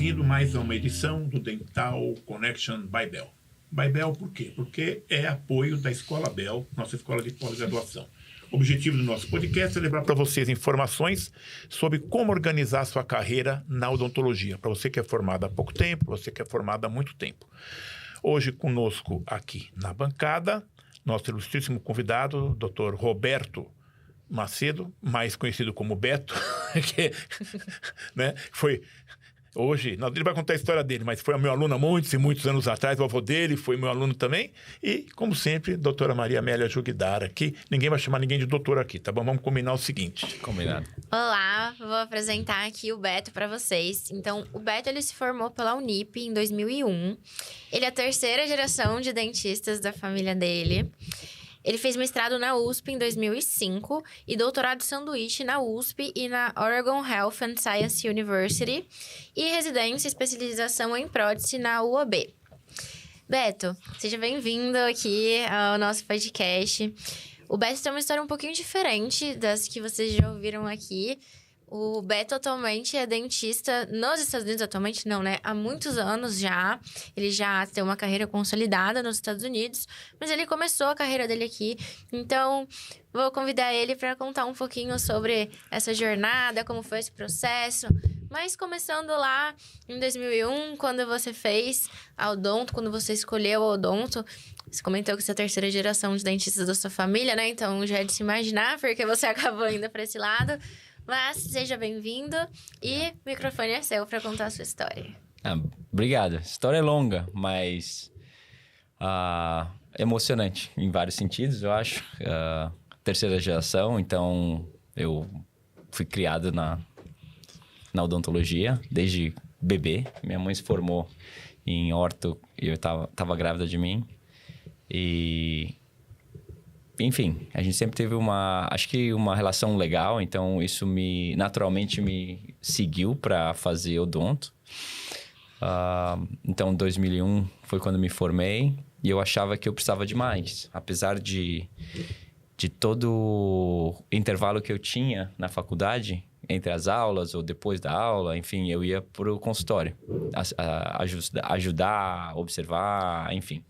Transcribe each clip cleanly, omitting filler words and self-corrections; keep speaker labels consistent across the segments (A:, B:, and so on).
A: bem-vindo mais a uma edição do Dental Connection by Bell. By Bell por quê? Porque é apoio da Escola Bell, nossa escola de pós-graduação. O objetivo do nosso podcast é levar para vocês informações sobre como organizar sua carreira na odontologia. Para você que é formado há pouco tempo, você que é formado há muito tempo. Hoje conosco aqui na bancada, nosso ilustríssimo convidado, Dr. Roberto Macedo, mais conhecido como Beto, que né, foi... Hoje, ele vai contar a história dele, mas foi meu aluno há muitos e muitos anos atrás, o avô dele foi meu aluno também. E, como sempre, doutora Maria Amélia Jugdara aqui. Ninguém vai chamar ninguém de doutor aqui, tá bom? Vamos combinar o seguinte.
B: Combinado.
C: Olá, vou apresentar aqui o Beto para vocês. Então, o Beto, ele se formou pela Unip em 2001. Ele é a terceira geração de dentistas da família dele. Ele fez mestrado na USP em 2005 e doutorado sanduíche na USP e na Oregon Health and Science University e residência e especialização em prótese na UOB. Beto, seja bem-vindo aqui ao nosso podcast. O Beto tem uma história um pouquinho diferente das que vocês já ouviram aqui. O Beto atualmente é dentista nos Estados Unidos, atualmente não, né? Há muitos anos já. Ele já tem uma carreira consolidada nos Estados Unidos, mas ele começou a carreira dele aqui. Então, vou convidar ele para contar um pouquinho sobre essa jornada, como foi esse processo. Mas começando lá em 2001, quando você fez a odonto, quando você escolheu a odonto, você comentou que você é a terceira geração de dentistas da sua família, né? Então, já é de se imaginar, porque você acabou indo para esse lado. Mas seja bem-vindo e o microfone é seu para contar a sua história.
B: Obrigado. A história é longa, mas emocionante em vários sentidos, eu acho. Terceira geração, então eu fui criado na odontologia desde bebê. Minha mãe se formou em orto e eu tava grávida de mim. E... Enfim, a gente sempre teve acho que uma relação legal, então isso naturalmente me seguiu para fazer odonto. Então, 2001 foi quando me formei e eu achava que eu precisava de mais. Apesar de todo o intervalo que eu tinha na faculdade, entre as aulas ou depois da aula, enfim, eu ia para o consultório, ajudar, observar, enfim.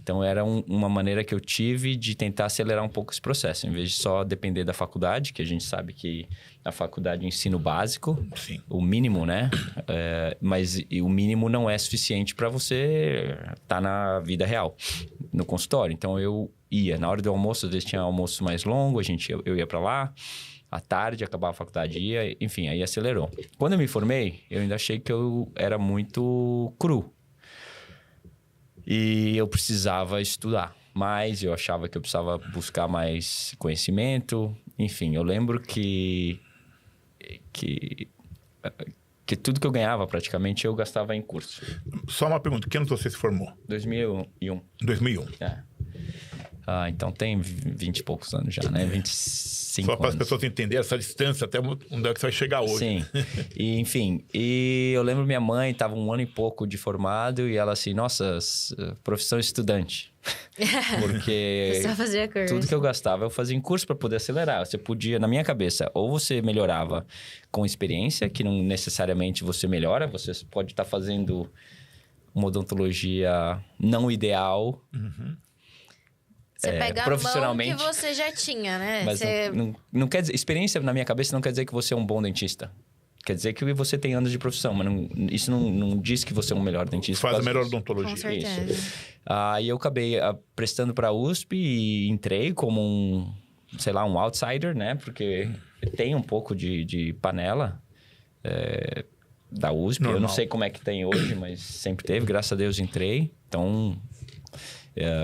B: Então, era uma maneira que eu tive de tentar acelerar um pouco esse processo. Em vez de só depender da faculdade, que a gente sabe que a faculdade é ensino básico, sim, o mínimo, né? Mas o mínimo não é suficiente para você estar na vida real, no consultório. Então, eu ia. Na hora do almoço, às vezes tinha almoço mais longo, eu ia para lá. À tarde, acabava a faculdade, ia. Enfim, aí acelerou. Quando eu me formei, eu ainda achei que eu era muito cru. E eu precisava estudar mais, eu achava que eu precisava buscar mais conhecimento. Enfim, eu lembro que tudo que eu ganhava, praticamente, eu gastava em curso.
A: Só uma pergunta, que ano você se formou?
B: 2001.
A: 2001.
B: Então tem 20 e poucos anos já, né? 25
A: Só para
B: anos.
A: as pessoas entenderem essa distância até onde é que você vai chegar hoje.
B: Sim. E, enfim, eu lembro minha mãe estava 1 ano e pouco de formado e ela assim, nossa, profissão estudante. Porque
C: Só fazia curso.
B: Tudo que eu gastava eu fazia em curso para poder acelerar. Você podia, na minha cabeça, ou você melhorava com experiência, que não necessariamente você melhora, você pode estar fazendo uma odontologia não ideal.
C: Uhum. Você pega
B: profissionalmente,
C: a mão que você já tinha, né?
B: Mas não quer dizer... Experiência, na minha cabeça, não quer dizer que você é um bom dentista. Quer dizer que você tem anos de profissão, mas isso não diz que você é um melhor dentista.
A: Faz a melhor odontologia.
C: Com certeza.
B: Isso. E eu acabei prestando para a USP e entrei como um outsider, né? Porque tem um pouco de panela da USP. Normal. Eu não sei como é que tem hoje, mas sempre teve. Graças a Deus entrei. Então...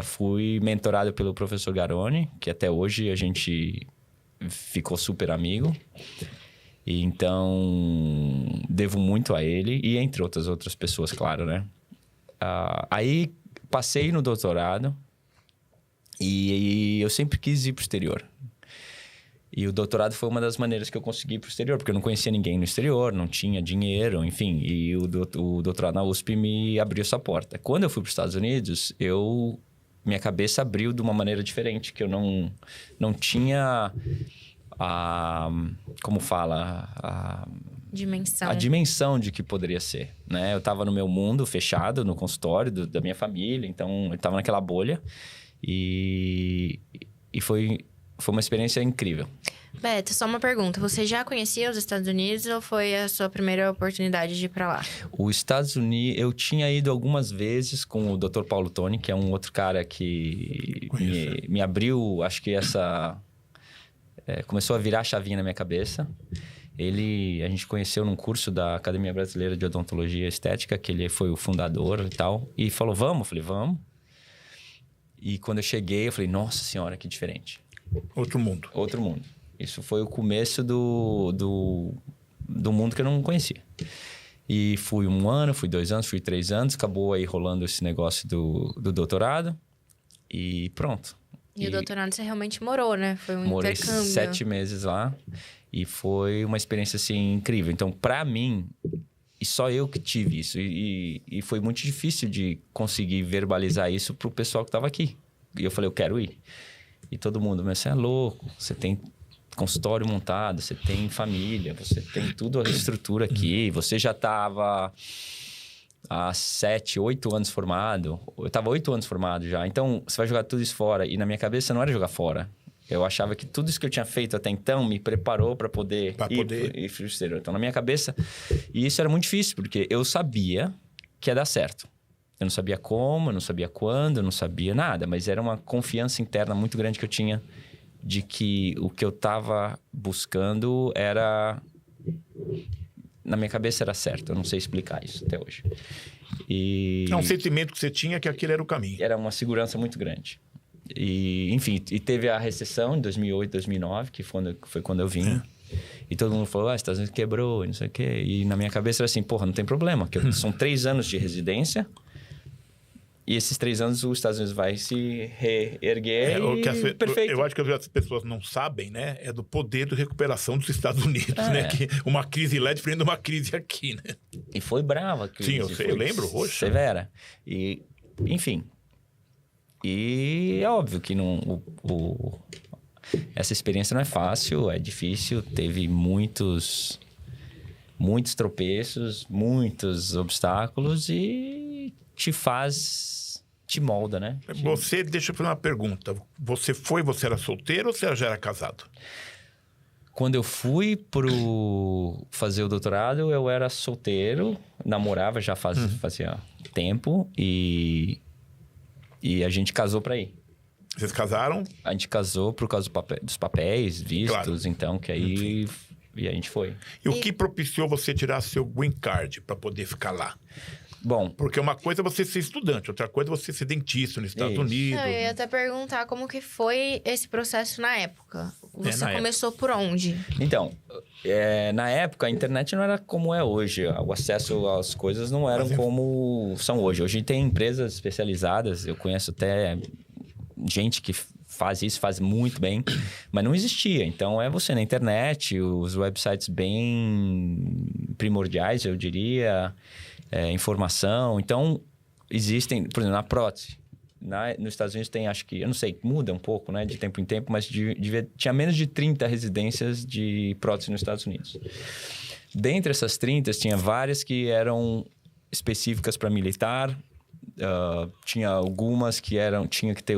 B: fui mentorado pelo professor Garoni, que até hoje a gente ficou super amigo. E então, devo muito a ele e entre outras pessoas, claro, né? Aí, passei no doutorado e eu sempre quis ir para o exterior. E o doutorado foi uma das maneiras que eu consegui ir para o exterior, porque eu não conhecia ninguém no exterior, não tinha dinheiro, enfim. E o doutorado na USP me abriu essa porta. Quando eu fui para os Estados Unidos, minha cabeça abriu de uma maneira diferente, que eu não tinha, como fala,
C: dimensão.
B: A dimensão de que poderia ser, né? Eu tava no meu mundo fechado, no consultório da minha família, então eu tava naquela bolha e foi uma experiência incrível.
C: Beto, só uma pergunta. Você já conhecia os Estados Unidos ou foi a sua primeira oportunidade de ir pra lá?
B: Os Estados Unidos, eu tinha ido algumas vezes com o Dr. Paulo Toni, que é um outro cara que me abriu, acho que começou a virar a chavinha na minha cabeça. A gente conheceu num curso da Academia Brasileira de Odontologia e Estética, que ele foi o fundador e tal, e falou, vamos? Eu falei, vamos. E quando eu cheguei, eu falei, nossa senhora, que diferente.
A: Outro mundo.
B: Outro mundo. Isso foi o começo do mundo que eu não conhecia. E fui 1 ano, fui 2 anos, fui 3 anos. Acabou aí rolando esse negócio do doutorado. E pronto.
C: E o doutorado você realmente morou, né? Foi um
B: morei
C: intercâmbio.
B: 7 meses lá. E foi uma experiência, assim, incrível. Então, pra mim, e só eu que tive isso. E foi muito difícil de conseguir verbalizar isso pro pessoal que tava aqui. E eu falei, eu quero ir. E todo mundo, mas você é louco, você tem consultório montado, você tem família, você tem tudo a estrutura aqui, você já estava há 7, 8 anos formado, eu estava 8 anos formado já, então você vai jogar tudo isso fora. E na minha cabeça não era jogar fora. Eu achava que tudo isso que eu tinha feito até então me preparou para poder ir para o exterior. Então, na minha cabeça, e isso era muito difícil, porque eu sabia que ia dar certo. Eu não sabia como, eu não sabia quando, eu não sabia nada, mas era uma confiança interna muito grande que eu tinha de que o que eu estava buscando era... Na minha cabeça era certo, eu não sei explicar isso até hoje.
A: É um sentimento que você tinha que aquele era o caminho.
B: Era uma segurança muito grande. E, enfim, teve a recessão em 2008, 2009, que foi quando eu vim. E todo mundo falou, Estados Unidos quebrou, não sei o quê. E na minha cabeça era assim, porra, não tem problema. São 3 anos de residência. E esses 3 anos os Estados Unidos vai se reerguer perfeito.
A: Eu acho que as pessoas não sabem, né? É do poder de recuperação dos Estados Unidos, né? Que uma crise lá é diferente de uma crise aqui, né?
B: E foi brava a crise.
A: Sim, eu lembro, roxa.
B: Severa. E, enfim. E é óbvio que essa experiência não é fácil, é difícil. Teve muitos tropeços, muitos obstáculos e te molda, né?
A: Deixa eu fazer uma pergunta. Você era solteiro ou você já era casado?
B: Quando eu fui fazer o doutorado, eu era solteiro, namorava já fazia tempo e a gente casou para ir.
A: Vocês casaram?
B: A gente casou por causa dos papéis, vistos, claro. Então, que aí... E a gente foi.
A: E o que propiciou você tirar seu green card para poder ficar lá?
B: Bom...
A: Porque uma coisa é você ser estudante, outra coisa é você ser dentista nos Estados Unidos.
C: Eu ia até perguntar como que foi esse processo na época. Você começou por onde?
B: Então, na época, a internet não era como é hoje. O acesso às coisas não eram como são hoje. Hoje tem empresas especializadas, eu conheço até gente que faz isso, faz muito bem, mas não existia. Então, é você na internet, os websites bem primordiais, eu diria... informação. Então, existem... Por exemplo, na prótese. Nos Estados Unidos tem, acho que... Eu não sei, muda um pouco, né? De tempo em tempo, mas tinha menos de 30 residências de prótese nos Estados Unidos. Dentre essas 30, tinha várias que eram específicas para militar. Tinha algumas que eram... Tinha que ter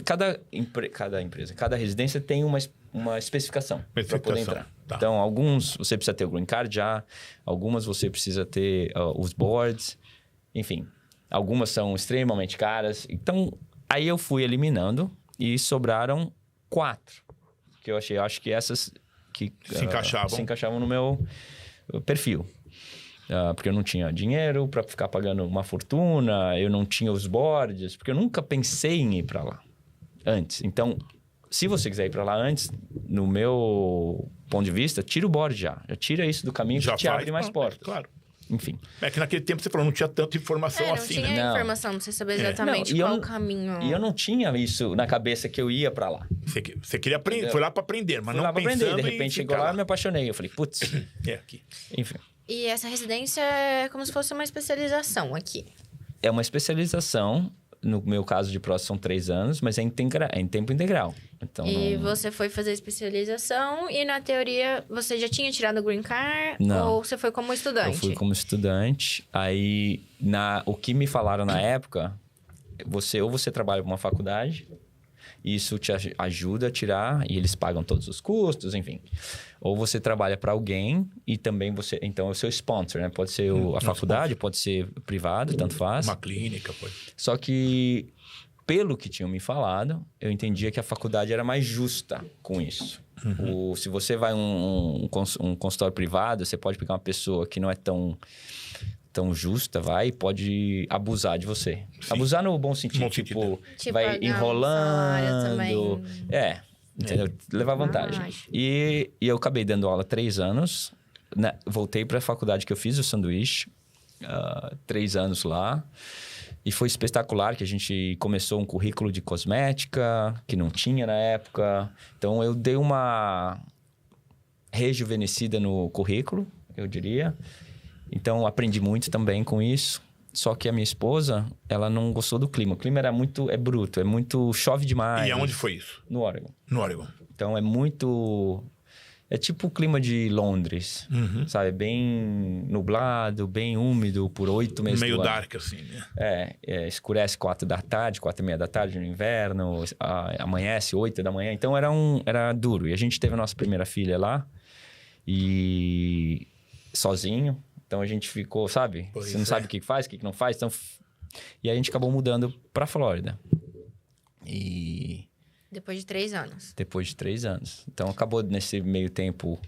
B: cada residência tem uma especificação para poder entrar. Tá. Então, alguns você precisa ter o green card já, algumas você precisa ter os boards, enfim. Algumas são extremamente caras. Então, aí eu fui eliminando e sobraram 4. Que eu acho que essas que se encaixavam no meu perfil. Porque eu não tinha dinheiro para ficar pagando uma fortuna, eu não tinha os boards, porque eu nunca pensei em ir para lá antes. Então... Se você quiser ir para lá antes, no meu ponto de vista, tira o board já. Já tira isso do caminho que te abre mais portas.
A: Claro.
B: Enfim.
A: É que naquele tempo você falou, não tinha tanta informação assim, né?
C: Não tinha informação, não sei saber exatamente qual o caminho.
B: E eu não tinha isso na cabeça que eu ia para lá.
A: Você queria aprender, foi lá para aprender, mas
B: fui
A: não pensando
B: de repente chegou lá e me apaixonei. Eu falei, putz.
A: Aqui.
B: Enfim.
C: E essa residência é como se fosse uma especialização aqui.
B: É uma especialização No meu caso de próstata são 3 anos, mas é em tempo integral. Então,
C: E você foi fazer especialização e, na teoria, você já tinha tirado o Green Card?
B: Não.
C: Ou você foi como estudante?
B: Eu fui como estudante. Aí, o que me falaram na época, ou você trabalha para uma faculdade, isso te ajuda a tirar, e eles pagam todos os custos, enfim. Ou você trabalha para alguém e também você... Então, é o seu sponsor, né? Pode ser a faculdade, pode ser privado, tanto faz.
A: Uma clínica, pode.
B: Só que, pelo que tinham me falado, eu entendia que a faculdade era mais justa com isso. Se você vai um consultório privado, você pode pegar uma pessoa que não é tão justa, e pode abusar de você. Sim. Abusar no bom sentido, tipo vai enrolando. Entendeu? Levar vantagem. E eu acabei dando aula 3 anos, né? Voltei para a faculdade que eu fiz o sanduíche, 3 anos lá. E foi espetacular que a gente começou um currículo de cosmética, que não tinha na época. Então, eu dei uma rejuvenescida no currículo, eu diria. Então, aprendi muito também com isso. Só que a minha esposa, ela não gostou do clima. O clima é bruto, chove demais.
A: E aonde foi isso?
B: No Oregon.
A: No Oregon.
B: Então, é tipo o clima de Londres, sabe? Bem nublado, bem úmido por 8 meses
A: meio
B: do ano.
A: dark, assim, né?
B: Escurece 4 da tarde, 4:30 da tarde no inverno, amanhece 8 da manhã. Então, era duro. E a gente teve a nossa primeira filha lá, e sozinho. Então, a gente ficou, sabe? Você não sabe o que faz, o que não faz. Então... E aí, a gente acabou mudando para Flórida. E...
C: Depois de 3 anos.
B: Depois de 3 anos. Então, acabou nesse meio tempo...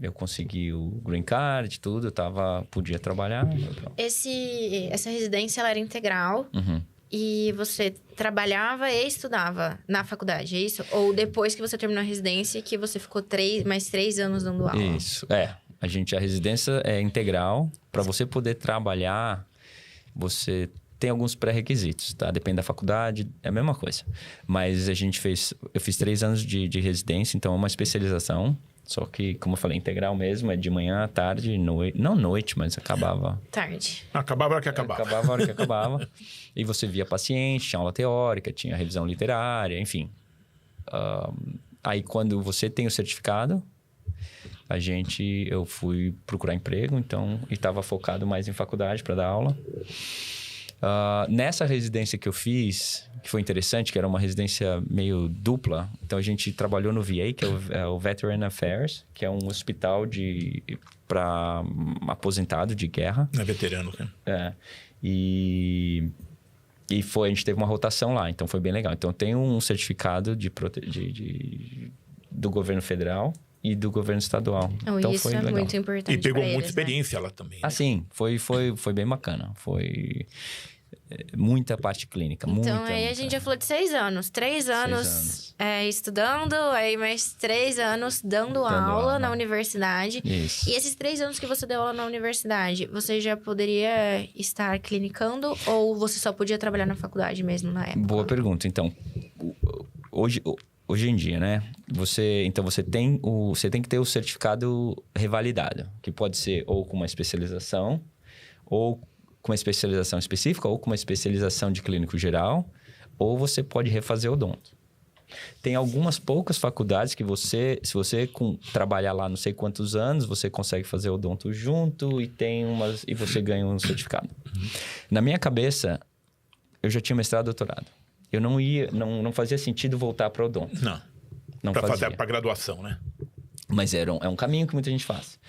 B: eu consegui o Green Card, tudo. Podia trabalhar.
C: Essa residência, ela era integral. E você trabalhava e estudava na faculdade, é isso? Ou depois que você terminou a residência, que você ficou mais 3 anos dando aula?
B: Isso, a residência é integral. Para você poder trabalhar, você tem alguns pré-requisitos, tá? Depende da faculdade, é a mesma coisa. Mas eu fiz 3 anos de residência, então é uma especialização. Só que, como eu falei, integral mesmo, é de manhã, tarde, noite. Não noite, mas acabava...
C: Tarde.
A: Acabava a hora que acabava.
B: Acabava a hora que acabava. E você via paciente, tinha aula teórica, tinha revisão literária, enfim. Aí, quando você tem o certificado... Eu fui procurar emprego, então, e estava focado mais em faculdade para dar aula. Nessa residência que eu fiz, que foi interessante, que era uma residência meio dupla, então a gente trabalhou no VA, que é o Veteran Affairs, que é um hospital para aposentado de guerra.
A: É veterano, né?
B: E a gente teve uma rotação lá, então foi bem legal. Então, tem um certificado do governo federal e do governo estadual. Então,
C: isso
B: foi
C: é
B: legal.
C: muito importante.
A: E pegou muita
C: eles,
A: experiência lá também.
B: Né? Sim, foi bem bacana. Foi muita parte clínica.
C: Então, aí a gente já falou de 6 anos. 3 anos, estudando, aí mais 3 anos dando aula na universidade.
B: Isso.
C: E esses 3 anos que você deu aula na universidade, você já poderia estar clinicando ou você só podia trabalhar na faculdade mesmo na época?
B: Boa pergunta. Então, hoje em dia, né? Você tem que ter o certificado revalidado, que pode ser ou com uma especialização, ou com uma especialização específica, ou com uma especialização de clínico geral, ou você pode refazer odonto. Tem algumas poucas faculdades que se você trabalhar lá não sei quantos anos, você consegue fazer odonto junto e você ganha um certificado. Na minha cabeça, eu já tinha mestrado e doutorado. Eu não fazia sentido voltar para odonto. Não
A: para
B: fazia.
A: fazer para graduação, né?
B: Mas é um caminho que muita gente faz.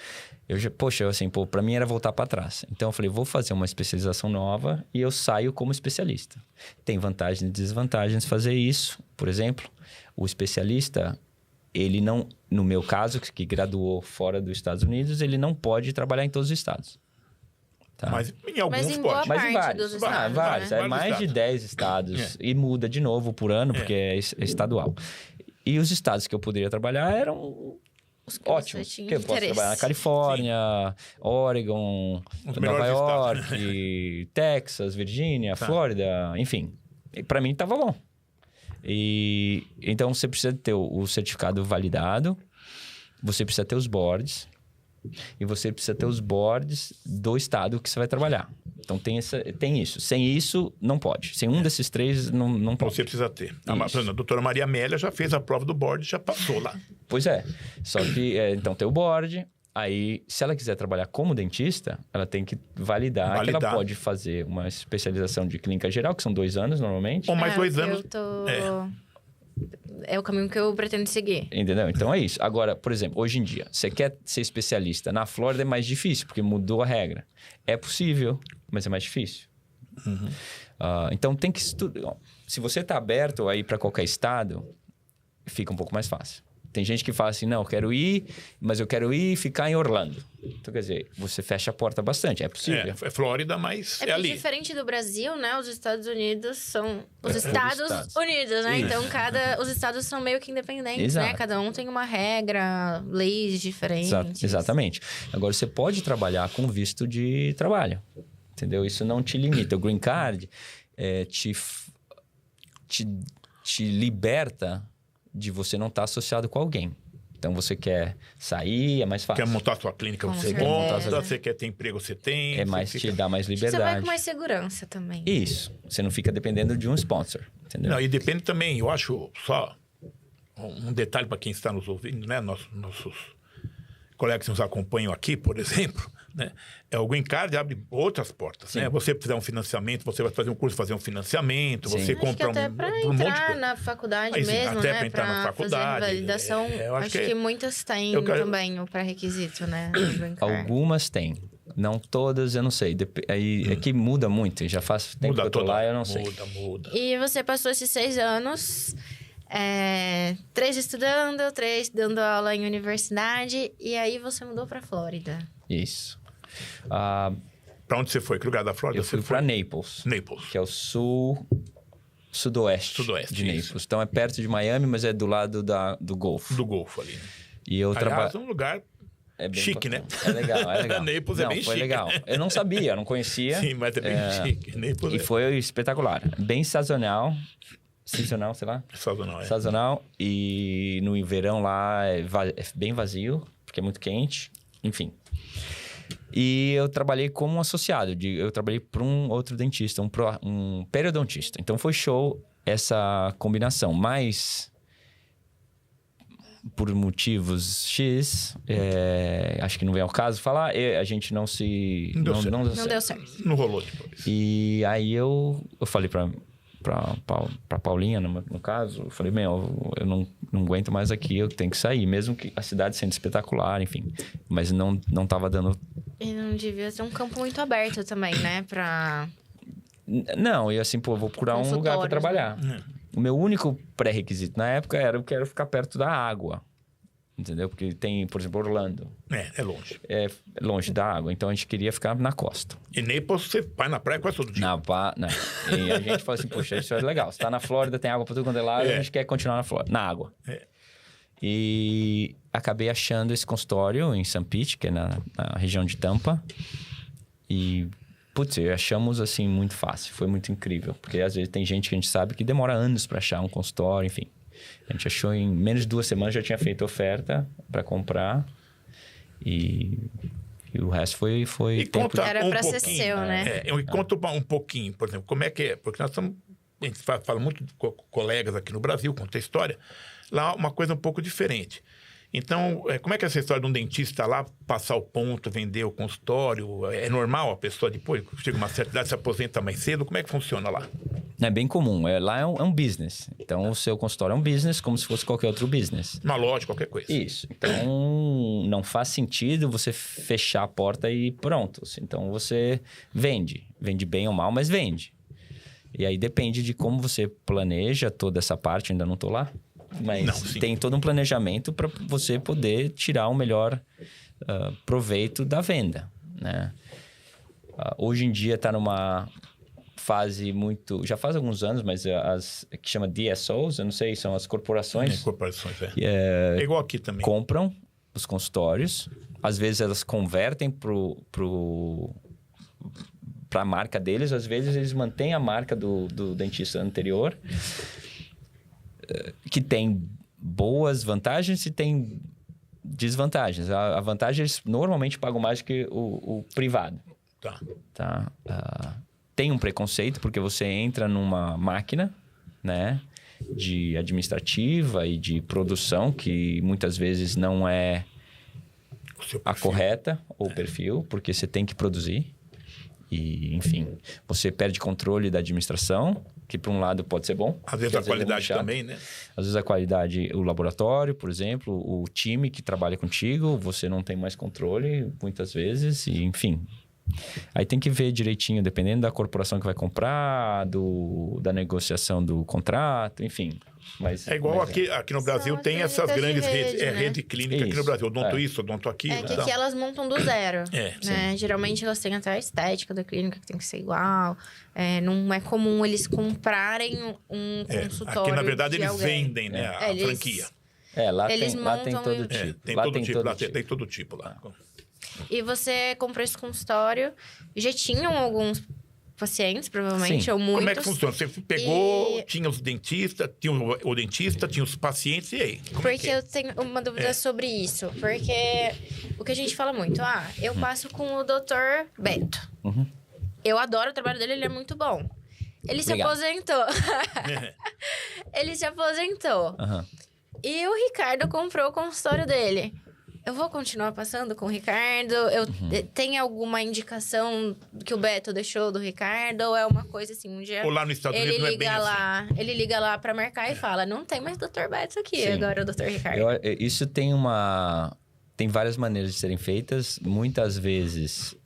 B: Para mim era voltar para trás. Então eu falei, vou fazer uma especialização nova e eu saio como especialista. Tem vantagens e desvantagens fazer isso. Por exemplo, o especialista, ele não, no meu caso, que graduou fora dos Estados Unidos, ele não pode trabalhar em todos os estados. Tá?
A: Mas em alguns
C: Mas em
A: pode.
C: boa
B: Mas em
C: parte dos estados,
B: vários.
C: né?
B: É mais de 10 estados. E muda de novo por ano, porque é estadual. E os estados que eu poderia trabalhar eram ótimos. Porque eu posso trabalhar na Califórnia, Oregon, Nova York, Texas, Virgínia, Flórida, enfim. Para mim, estava bom. Então, você precisa ter o certificado validado, você precisa ter os boards... E você precisa ter os boards do estado que você vai trabalhar. Então, tem isso. Sem isso, não pode. Sem um desses três, não pode.
A: Você precisa ter. A doutora Maria Amélia já fez a prova do board, já passou lá.
B: Pois é. Só que, então, tem o board. Aí, se ela quiser trabalhar como dentista, ela tem que validar que ela pode fazer uma especialização de clínica geral, que são 2 anos, normalmente.
A: Ou mais 2 anos.
C: É o caminho que eu pretendo seguir.
B: Entendeu? Então, é isso. Agora, por exemplo, hoje em dia, você quer ser especialista na Flórida, é mais difícil, porque mudou a regra. É possível, mas é mais difícil. Então, tem que estudar. Se você está aberto a ir para qualquer estado, fica um pouco mais fácil. Tem gente que fala assim, não, eu quero ir, mas eu quero ir e ficar em Orlando. Então, quer dizer, você fecha a porta bastante, é possível.
A: É Flórida, mas é ali.
C: Diferente do Brasil, né? Os Estados Unidos são os Estados Unidos, né? Isso. Então, os estados são meio que independentes, Exato. Né? Cada um tem uma regra, leis diferentes.
B: Exatamente. Agora, você pode trabalhar com visto de trabalho, entendeu? Isso não te limita. O Green Card te liberta de você não estar associado com alguém. Então, você quer sair, é mais fácil.
A: Quer montar sua clínica, você monta. Você quer ter emprego, você tem.
B: Te dá mais liberdade.
C: Você vai com mais segurança também.
B: Isso. Você não fica dependendo de um sponsor, entendeu?
A: Não, e depende também, eu acho, só um detalhe para quem está nos ouvindo, né? Nossos colegas que nos acompanham aqui, por exemplo, né? O Green Card abre outras portas, né? Você precisa de um financiamento, você vai fazer um curso, fazer um financiamento, você compra
C: até para entrar na faculdade mesmo,
A: até
C: né?
A: para entrar na faculdade.
C: Fazer validação, acho que muitas têm também o pré-requisito, né?
B: Algumas têm. Não todas, eu não sei. É que muda muito. Já faz tempo que eu tô lá, eu não sei.
A: Muda.
C: E você passou esses 6 anos... 3 estudando, 3 dando aula em universidade, e aí você mudou para Flórida.
B: Isso.
A: Para onde você foi? Que lugar da Flórida?
B: Eu fui para Naples.
A: Naples.
B: Que é o sudoeste de Naples. Então, é perto de Miami, mas é do lado do Golfo.
A: Do Golfo ali.
B: E eu
A: trabalho. É um lugar chique, né?
B: É legal.
A: Naples é bem chique.
B: Foi legal. Eu não sabia, não conhecia.
A: Sim, mas é bem chique. Naples
B: e foi espetacular. Bem sazonal, sei lá. Sazonal. E no verão lá é bem vazio, porque é muito quente. Enfim. E eu trabalhei como associado. Eu trabalhei para um outro dentista, um periodontista. Então, foi show essa combinação. Mas, por motivos X, acho que não vem ao caso falar, a gente não deu certo.
A: Não rolou depois.
B: E aí, eu falei para Paulinha, no caso, eu falei, eu não aguento mais aqui, eu tenho que sair, mesmo que a cidade sendo espetacular, enfim. Mas não tava dando...
C: E não devia ser um campo muito aberto também, né?
B: Não, e assim, vou procurar um lugar para trabalhar.
A: Né?
B: O meu único pré-requisito na época era eu quero ficar perto da água. Entendeu? Porque tem, por exemplo, Orlando.
A: É longe.
B: É longe da água, então a gente queria ficar na costa.
A: E Naples, você vai na praia quase todo dia.
B: Não. E a gente fala assim, poxa, isso é legal. Você tá na Flórida, tem água pra tudo quanto é lado, a gente quer continuar na água. E acabei achando esse consultório em St. Pete, que é na região de Tampa. E, achamos assim muito fácil. Foi muito incrível. Porque às vezes tem gente que a gente sabe que demora anos pra achar um consultório, enfim. A gente achou em menos de 2 semanas, já tinha feito oferta para comprar. E o resto foi
A: tempo.
C: Era para ser seu, né?
A: E conta um pouquinho, por exemplo, como é que é? Porque a gente fala muito com colegas aqui no Brasil, conta a história. Lá, uma coisa um pouco diferente. Então, como é que é essa história de um dentista lá passar o ponto, vender o consultório? É normal a pessoa depois, chega uma certa idade, se aposenta mais cedo? Como é que funciona lá?
B: É bem comum. Lá é um business. Então, o seu consultório é um business como se fosse qualquer outro business.
A: Uma loja, qualquer coisa.
B: Isso. Então, não faz sentido você fechar a porta e pronto. Então, você vende. Vende bem ou mal, mas vende. E aí, depende de como você planeja toda essa parte. Ainda não estou lá. Mas tem todo um planejamento para você poder tirar o melhor proveito da venda, né? Hoje em dia está numa fase muito... Já faz alguns anos, mas que chama DSOs, eu não sei, são as corporações.
A: É igual aqui também.
B: Compram os consultórios. Às vezes elas convertem para a marca deles. Às vezes eles mantêm a marca do dentista anterior, que tem boas vantagens e tem desvantagens. A vantagem, eles normalmente pagam mais do que o privado. Tá? Tem um preconceito, porque você entra numa máquina, né? De administrativa e de produção, que muitas vezes não é a correta, ou o perfil, porque você tem que produzir. E, enfim, você perde controle da administração, que por um lado pode ser bom.
A: Às vezes a qualidade também, né?
B: Às vezes a qualidade, o laboratório, por exemplo, o time que trabalha contigo, você não tem mais controle, muitas vezes, e enfim. Aí tem que ver direitinho, dependendo da corporação que vai comprar, da negociação do contrato, enfim. Mas,
A: é igual aqui no Brasil tem essas grandes redes,
C: né?
A: Rede clínica aqui no Brasil. Odonto isso, odonto aquilo.
C: É que aqui elas montam do zero.
A: Né?
C: Geralmente elas têm até a estética da clínica, que tem que ser igual. Não é comum eles comprarem um consultório.
A: Aqui, na verdade, eles
C: alguém.
A: vendem, né? A franquia.
B: Lá tem todo tipo.
A: Tem todo tipo lá.
C: E você comprou esse consultório, já tinham alguns pacientes, provavelmente,
B: Sim.
C: ou muitos.
A: Como é que funciona? Você pegou, tinha os dentistas, tinha o dentista, tinha os pacientes, e aí?
C: Porque eu tenho uma dúvida sobre isso. Porque o que a gente fala muito, eu passo com o Dr. Beto. Eu adoro o trabalho dele, ele é muito bom. Ele se aposentou. Ele se aposentou. E o Ricardo comprou o consultório dele. Eu vou continuar passando com o Ricardo? Tem alguma indicação que o Beto deixou do Ricardo? Ou é uma coisa assim, um dia...
A: Ou lá no Estados Unidos não é bem assim.
C: Ele liga lá pra marcar e fala, não tem mais Dr. Beto aqui, agora é o Dr. Ricardo.
B: Isso tem várias maneiras de serem feitas. Muitas vezes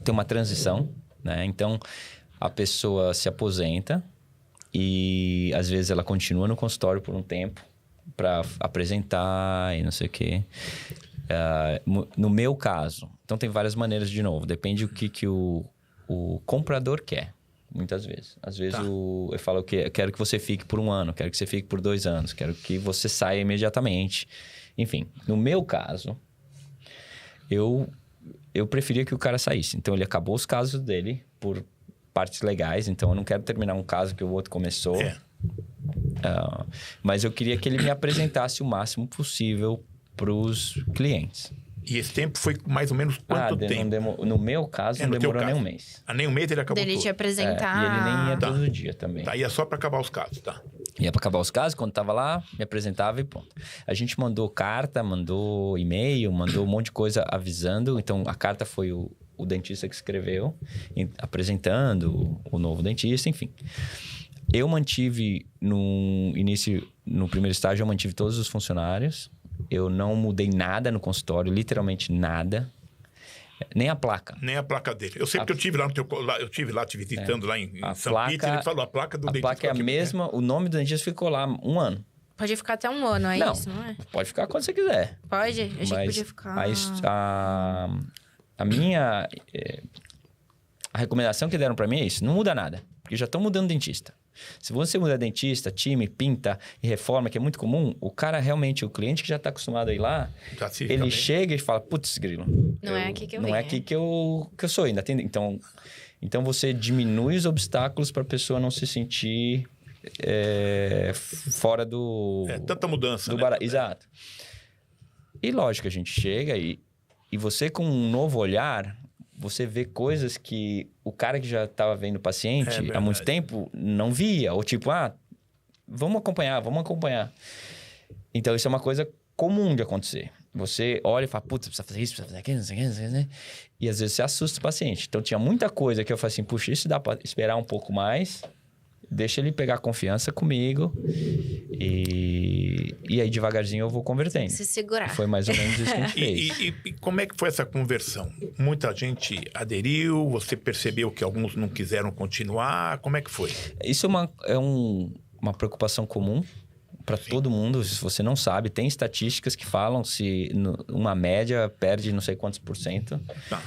B: tem uma transição, né? Então, a pessoa se aposenta e às vezes ela continua no consultório por um tempo para apresentar e não sei o quê. No meu caso, então tem várias maneiras de novo. Depende do que o comprador quer, muitas vezes. Às vezes eu falo que eu quero que você fique por 1 ano, quero que você fique por 2 anos, quero que você saia imediatamente. Enfim, no meu caso, eu preferia que o cara saísse. Então, ele acabou os casos dele por partes legais. Então, eu não quero terminar um caso que o outro começou. Mas eu queria que ele me apresentasse o máximo possível para os clientes.
A: E esse tempo foi mais ou menos quanto tempo?
B: No meu caso, não demorou nem um mês.
A: Nem um mês ele acabou
C: Dele te apresentar.
B: E ele nem ia todo dia também.
A: Ia só para acabar os casos,
B: Ia para acabar os casos, quando tava lá, me apresentava e ponto. A gente mandou carta, mandou e-mail, mandou um monte de coisa avisando. Então, a carta foi o dentista que escreveu, apresentando o novo dentista, enfim. Eu mantive no primeiro estágio, eu mantive todos os funcionários. Eu não mudei nada no consultório, literalmente nada. Nem a placa.
A: Nem a placa dele. Eu sei porque eu tive lá eu tive lá te visitando lá em São Pete, ele falou a placa do dentista.
B: A placa é a mesma, o nome do dentista ficou lá 1 ano.
C: Pode ficar até 1 ano, é isso, não é?
B: Pode ficar quando você quiser.
C: Pode? Eu achei que podia ficar...
B: A minha... A recomendação que deram pra mim é isso, não muda nada. Porque já estão mudando dentista. Se você mudar dentista, time, pinta e reforma, que é muito comum, o cara realmente, o cliente que já está acostumado a ir lá, ele chega e fala, putz, grilo.
C: Não é aqui que eu
B: Não é aqui que eu sou ainda. Então você diminui os obstáculos para a pessoa não se sentir fora do...
A: tanta mudança,
B: do
A: né?
B: Exato. E lógico, a gente chega e você com um novo olhar... Você vê coisas que o cara que já estava vendo o paciente há muito tempo não via. Ou tipo, vamos acompanhar. Então, isso é uma coisa comum de acontecer. Você olha e fala, putz, precisa fazer isso, precisa fazer aquilo, não sei o que, né? E às vezes você assusta o paciente. Então, tinha muita coisa que eu falei assim, puxa, isso dá para esperar um pouco mais. Deixa ele pegar confiança comigo e aí devagarzinho eu vou convertendo.
C: Se segurar.
B: Foi mais ou menos isso que a gente fez.
A: E como é que foi essa conversão? Muita gente aderiu, você percebeu que alguns não quiseram continuar, como é que foi?
B: Isso é uma preocupação comum para todo mundo. Se você não sabe, tem estatísticas que falam se uma média perde não sei quantos %.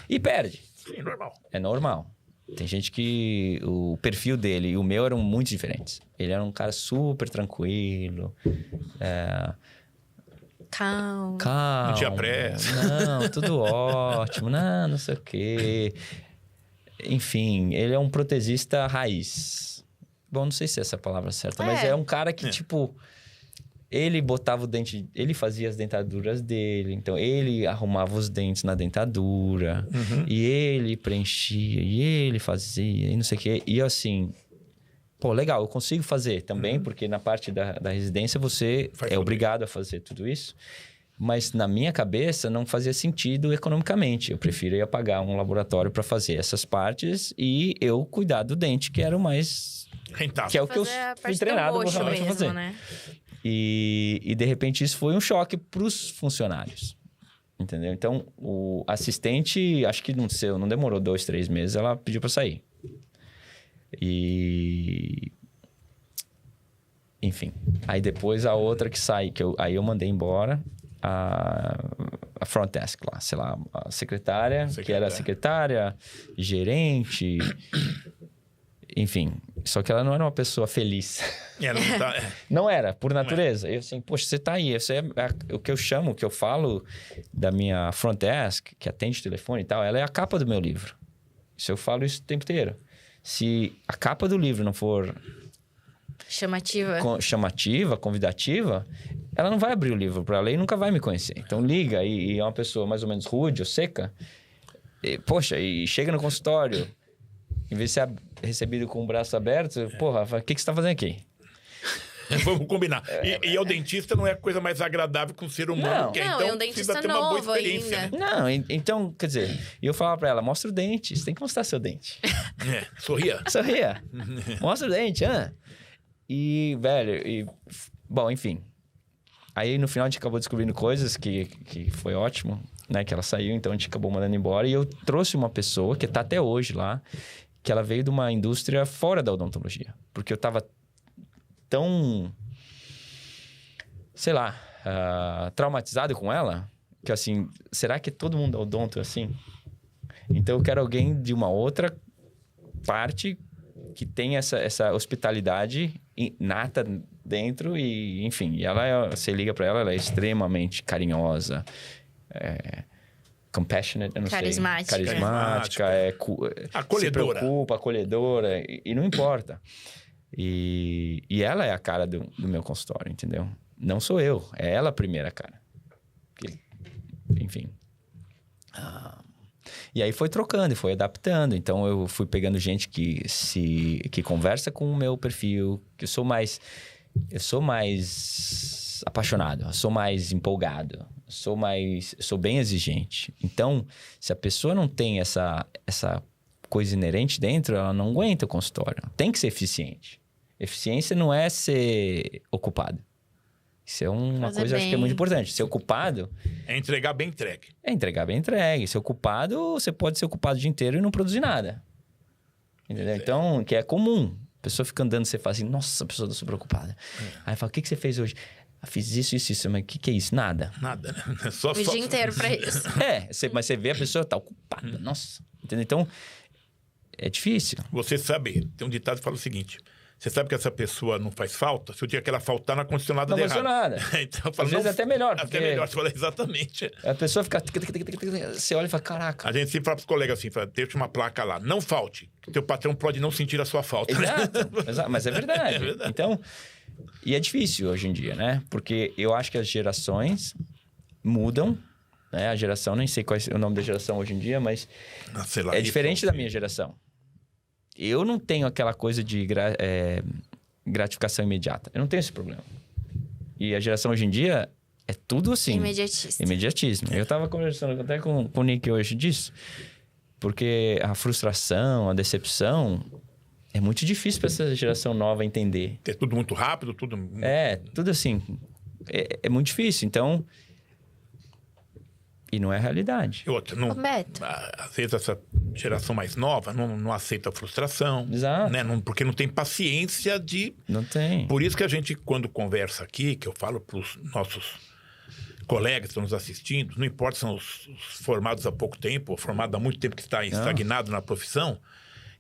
B: E perde.
A: Sim, normal.
B: É normal. Tem gente que o perfil dele e o meu eram muito diferentes. Ele era um cara super tranquilo.
C: Calmo.
A: Não tinha pressa.
B: Não, tudo ótimo. Não sei o quê. Enfim, ele é um protesista raiz. Bom, não sei se é essa a palavra certa, mas é um cara que, tipo... Ele botava o dente... Ele fazia as dentaduras dele. Então, ele arrumava os dentes na dentadura. E ele preenchia. E ele fazia. E não sei o quê. E assim... Pô, legal. Eu consigo fazer também. Porque na parte da residência, você é obrigado a fazer tudo isso. Mas na minha cabeça, não fazia sentido economicamente. Eu preferia pagar um laboratório para fazer essas partes. E eu cuidar do dente, que era o mais...
A: rentável.
B: Que é o que eu fui treinado realmente a fazer.
C: Né?
B: E de repente isso foi um choque para os funcionários, entendeu? Então o assistente, acho que não demorou 2, 3 meses, ela pediu para sair. E enfim, aí depois a outra que sai, aí eu mandei embora a front desk lá, sei lá, a secretária, que era secretária, gerente, enfim. Só que ela não era uma pessoa feliz. Não era, por natureza. Eu assim, poxa, você tá aí. Você é o que eu chamo, o que eu falo da minha front desk, que atende telefone e tal, ela é a capa do meu livro. Isso eu falo isso o tempo inteiro. Se a capa do livro não for... chamativa, convidativa, ela não vai abrir o livro para ela e nunca vai me conhecer. Então liga e é uma pessoa mais ou menos rude ou seca. E chega no consultório... Em vez de ser recebido com o braço aberto, porra, o que você tá fazendo aqui?
A: Vamos combinar. E o dentista não é a coisa mais agradável que um ser humano
C: não.
A: quer.
C: Não,
A: então,
C: é um dentista
A: precisa ter uma boa experiência.
C: Ainda.
A: Né?
B: Não, então, quer dizer... E eu falava pra ela, mostra o dente. Você tem que mostrar seu dente.
A: Sorria.
B: Sorria. Mostra o dente, E, velho... Bom, enfim. Aí, no final, a gente acabou descobrindo coisas que foi ótimo, né? Que ela saiu, então a gente acabou mandando embora. E eu trouxe uma pessoa que tá até hoje lá... que ela veio de uma indústria fora da odontologia. Porque eu tava tão, sei lá, traumatizado com ela, que assim, será que todo mundo é odonto assim? Então eu quero alguém de uma outra parte que tem essa hospitalidade nata dentro e, enfim, e ela, você liga para ela, ela é extremamente carinhosa, compassionate, eu não
C: carismática.
B: sei. Carismática,
A: acolhedora.
B: Se preocupa, acolhedora, e não importa. E ela é a cara do meu consultório, entendeu? Não sou eu, é ela a primeira cara. Enfim. E aí foi trocando e foi adaptando. Então eu fui pegando gente que conversa com o meu perfil, que eu sou mais apaixonado, eu sou mais empolgado, sou bem exigente. Então, se a pessoa não tem essa coisa inerente dentro, ela não aguenta o consultório. Tem que ser eficiente. Eficiência não é ser ocupado. Isso é uma coisa, acho que é muito importante. Ser ocupado...
A: É entregar bem entregue.
B: É entregar bem entregue. Ser ocupado, você pode ser ocupado o dia inteiro e não produzir nada. Entendeu? Então, que é comum. A pessoa fica andando, você fala assim, nossa, a pessoa tá super ocupada. Aí fala, o que você fez hoje? Fiz isso. Mas o que é isso? Nada.
A: Nada, né? Só
C: o dia inteiro pra isso.
B: Mas você vê a pessoa tá ocupada. Nossa. Entendeu? Então, é difícil.
A: Você sabe, tem um ditado que fala o seguinte... Você sabe que essa pessoa não faz falta? Se o dia que ela faltar, não aconteceu nada de errado.
B: Não aconteceu nada.
A: Então,
B: às vezes é até melhor.
A: Até melhor, você fala exatamente.
B: A pessoa fica... Você olha e fala, caraca.
A: A gente sempre fala para os colegas assim, deixa uma placa lá, não falte. Teu patrão pode não sentir a sua falta.
B: Exato, mas é verdade. Então, e é difícil hoje em dia, né? Porque eu acho que as gerações mudam, né? A geração, nem sei qual é o nome da geração hoje em dia, mas
A: sei lá,
B: é diferente da minha geração. Eu não tenho aquela coisa de gratificação imediata. Eu não tenho esse problema. E a geração hoje em dia é tudo assim. Imediatismo. Eu estava conversando até com o Nick hoje disso. Porque a frustração, a decepção... É muito difícil para essa geração nova entender.
A: É tudo muito rápido, tudo...
B: Tudo assim. É muito difícil. Então... E não é a realidade.
C: Beto.
A: Às vezes essa geração mais nova não aceita a frustração.
B: Exato.
A: Né? Porque não tem paciência de...
B: Não tem.
A: Por isso que a gente, quando conversa aqui, que eu falo para os nossos colegas que estão nos assistindo, não importa se são os formados há pouco tempo, ou formados há muito tempo que está estagnado na profissão,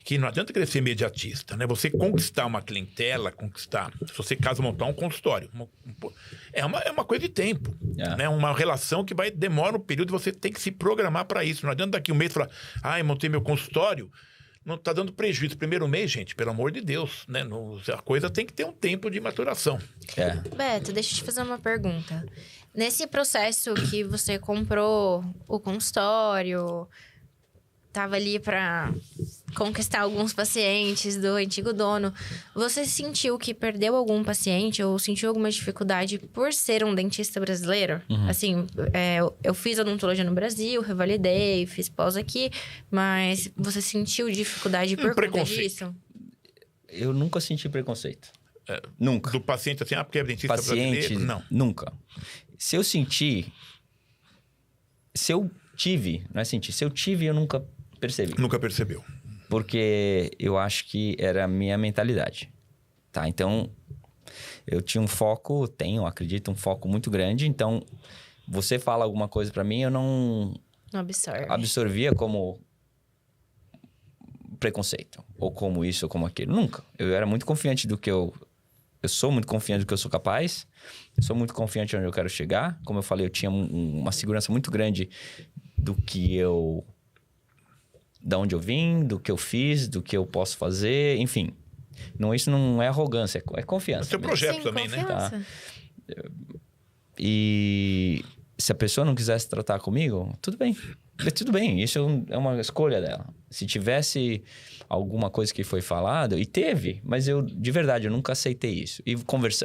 A: que não adianta querer ser imediatista, né? Você conquistar uma clientela, se você caso montar um consultório, é uma coisa de tempo, né? Uma relação que demora um período, você tem que se programar para isso. Não adianta daqui um mês falar, montei meu consultório, não está dando prejuízo. Primeiro mês, gente, pelo amor de Deus, né? A coisa tem que ter um tempo de maturação.
C: Beto, deixa eu te fazer uma pergunta. Nesse processo que você comprou o consultório, tava ali para conquistar alguns pacientes do antigo dono, você sentiu que perdeu algum paciente ou sentiu alguma dificuldade por ser um dentista brasileiro? Assim, eu fiz odontologia no Brasil, revalidei, fiz pós aqui, mas você sentiu dificuldade por conta disso?
B: Eu nunca senti preconceito. Nunca.
A: Do paciente assim, porque é dentista brasileiro? Não.
B: Nunca. Se eu senti... Se eu tive, não é sentir, se eu tive, eu nunca percebi.
A: Nunca percebeu.
B: Porque eu acho que era a minha mentalidade, tá? Então, eu tinha um foco, acredito, um foco muito grande. Então, você fala alguma coisa pra mim, eu não absorvia como preconceito. Ou como isso, ou como aquilo. Nunca. Eu era muito confiante do que eu sou muito confiante do que eu sou capaz. Eu sou muito confiante onde eu quero chegar. Como eu falei, eu tinha uma segurança muito grande do que eu... Da onde eu vim, do que eu fiz, do que eu posso fazer, enfim. Isso não é arrogância, é confiança. É
A: seu projeto. Sim, também,
C: confiança.
B: Né? Tá? E se a pessoa não quisesse tratar comigo, tudo bem. Tudo bem, isso é uma escolha dela. Se tivesse alguma coisa que foi falada, e teve, mas de verdade, eu nunca aceitei isso. E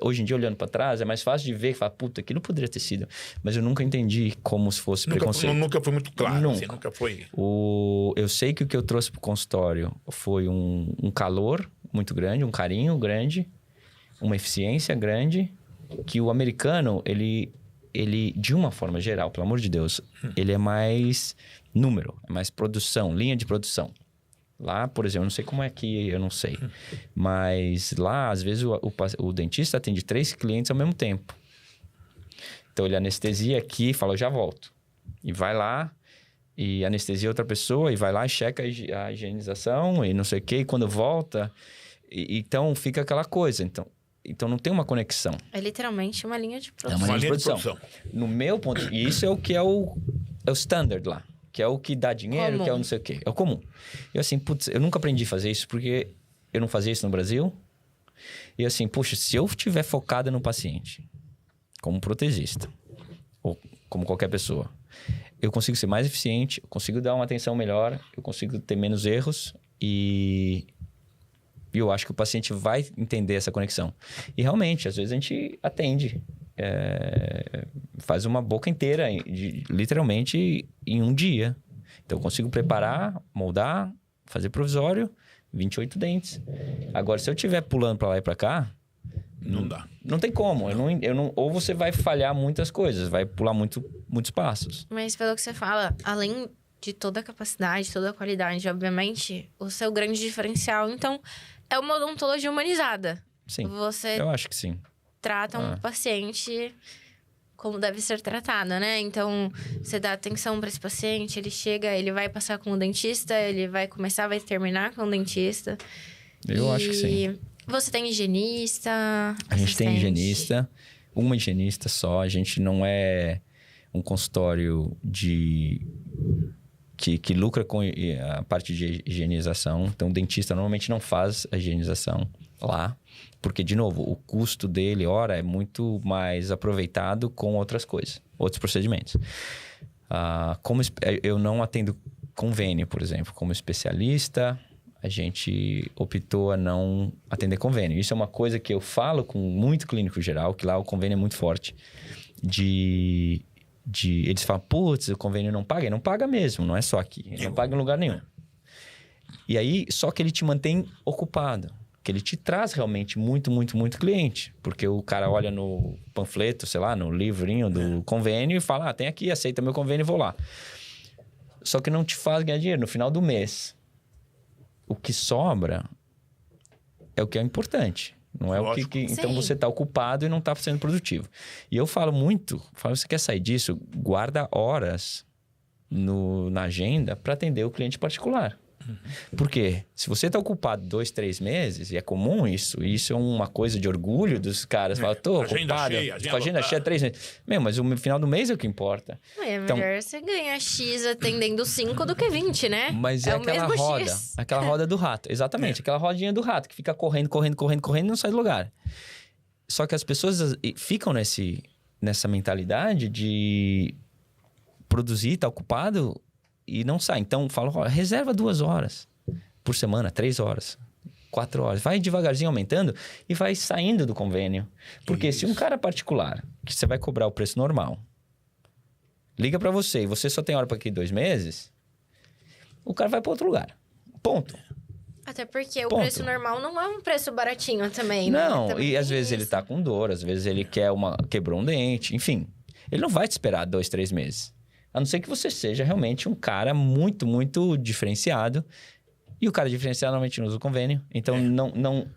B: hoje em dia, olhando para trás, é mais fácil de ver e falar, puta, aquilo poderia ter sido. Mas eu nunca entendi como se fosse preconceito.
A: Nunca foi muito claro, assim, nunca foi.
B: Eu sei que o que eu trouxe pro consultório foi um calor muito grande, um carinho grande, uma eficiência grande, que o americano, ele, de uma forma geral, pelo amor de Deus, ele é mais número, é mais produção, linha de produção. Lá, por exemplo, eu não sei como é aqui, eu não sei. Mas lá, às vezes, o dentista atende 3 clientes ao mesmo tempo. Então, ele anestesia aqui e fala, eu já volto. E vai lá e anestesia outra pessoa e vai lá e checa a higienização e não sei o quê. E quando volta, então fica aquela coisa. Então, não tem uma conexão.
C: É literalmente uma linha de produção.
B: É uma linha de produção. No meu ponto... E isso é o que é o standard lá. Que é o que dá dinheiro, que é o não sei o quê. É o comum. Eu assim, putz, eu nunca aprendi a fazer isso porque eu não fazia isso no Brasil. E assim, puxa, se eu estiver focado no paciente, como protesista, ou como qualquer pessoa, eu consigo ser mais eficiente, eu consigo dar uma atenção melhor, eu consigo ter menos erros e eu acho que o paciente vai entender essa conexão. E realmente, às vezes a gente atende... faz uma boca inteira, literalmente, em um dia. Então, eu consigo preparar, moldar, fazer provisório, 28 dentes. Agora, se eu estiver pulando para lá e para cá...
A: Não dá.
B: Não tem como. Ou você vai falhar muitas coisas, vai pular muitos passos.
C: Mas pelo que você fala, além de toda a capacidade, toda a qualidade, obviamente, o seu grande diferencial, então, é uma odontologia humanizada.
B: Sim,
C: eu
B: acho que sim.
C: Trata um paciente como deve ser tratado, né? Então, você dá atenção para esse paciente, ele chega, ele vai passar com o dentista, ele vai começar, vai terminar com o dentista.
B: Eu acho que sim.
C: Você tem higienista?
B: A gente tem higienista, uma higienista só. A gente não é um consultório que lucra com a parte de higienização. Então, o dentista normalmente não faz a higienização lá. Porque, de novo, o custo dele, é muito mais aproveitado com outras coisas, outros procedimentos. Como eu não atendo convênio, por exemplo, como especialista, a gente optou a não atender convênio. Isso é uma coisa que eu falo com muito clínico geral, que lá o convênio é muito forte. Eles falam, putz, o convênio não paga. Ele não paga mesmo, não é só aqui. Ele não paga em lugar nenhum. E aí, só que ele te mantém ocupado. Que ele te traz realmente muito, muito, muito cliente. Porque o cara olha no panfleto, sei lá, no livrinho do convênio e fala, tem aqui, aceita meu convênio e vou lá. Só que não te faz ganhar dinheiro. No final do mês, o que sobra é o que é importante. Não é o que então você está ocupado e não está sendo produtivo. E eu falo muito, você quer sair disso? Guarda horas na agenda para atender o cliente particular. Por quê? Se você está ocupado 2, 3 meses, e é comum isso é uma coisa de orgulho dos caras. Fala, tô ocupado, com a agenda cheia 3 meses. Mas o final do mês é o que importa.
C: É melhor você ganhar X atendendo 5 do que 20, né?
B: Mas é aquela roda, aquela roda do rato. Exatamente, aquela rodinha do rato, que fica correndo e não sai do lugar. Só que as pessoas ficam nessa mentalidade de produzir, tá ocupado e não sai. Então, falo, reserva 2 horas por semana, 3 horas, 4 horas. Vai devagarzinho aumentando e vai saindo do convênio. Porque se um cara particular, que você vai cobrar o preço normal, liga para você e você só tem hora para aqui 2 meses, o cara vai para outro lugar. Ponto.
C: Até porque o preço normal não é um preço baratinho também, né?
B: Não,
C: também
B: e às vezes ele tá com dor, às vezes ele quebrou um dente, enfim. Ele não vai te esperar 2, 3 meses. A não ser que você seja realmente um cara muito, muito diferenciado. E o cara diferenciado normalmente não usa o convênio. Então, não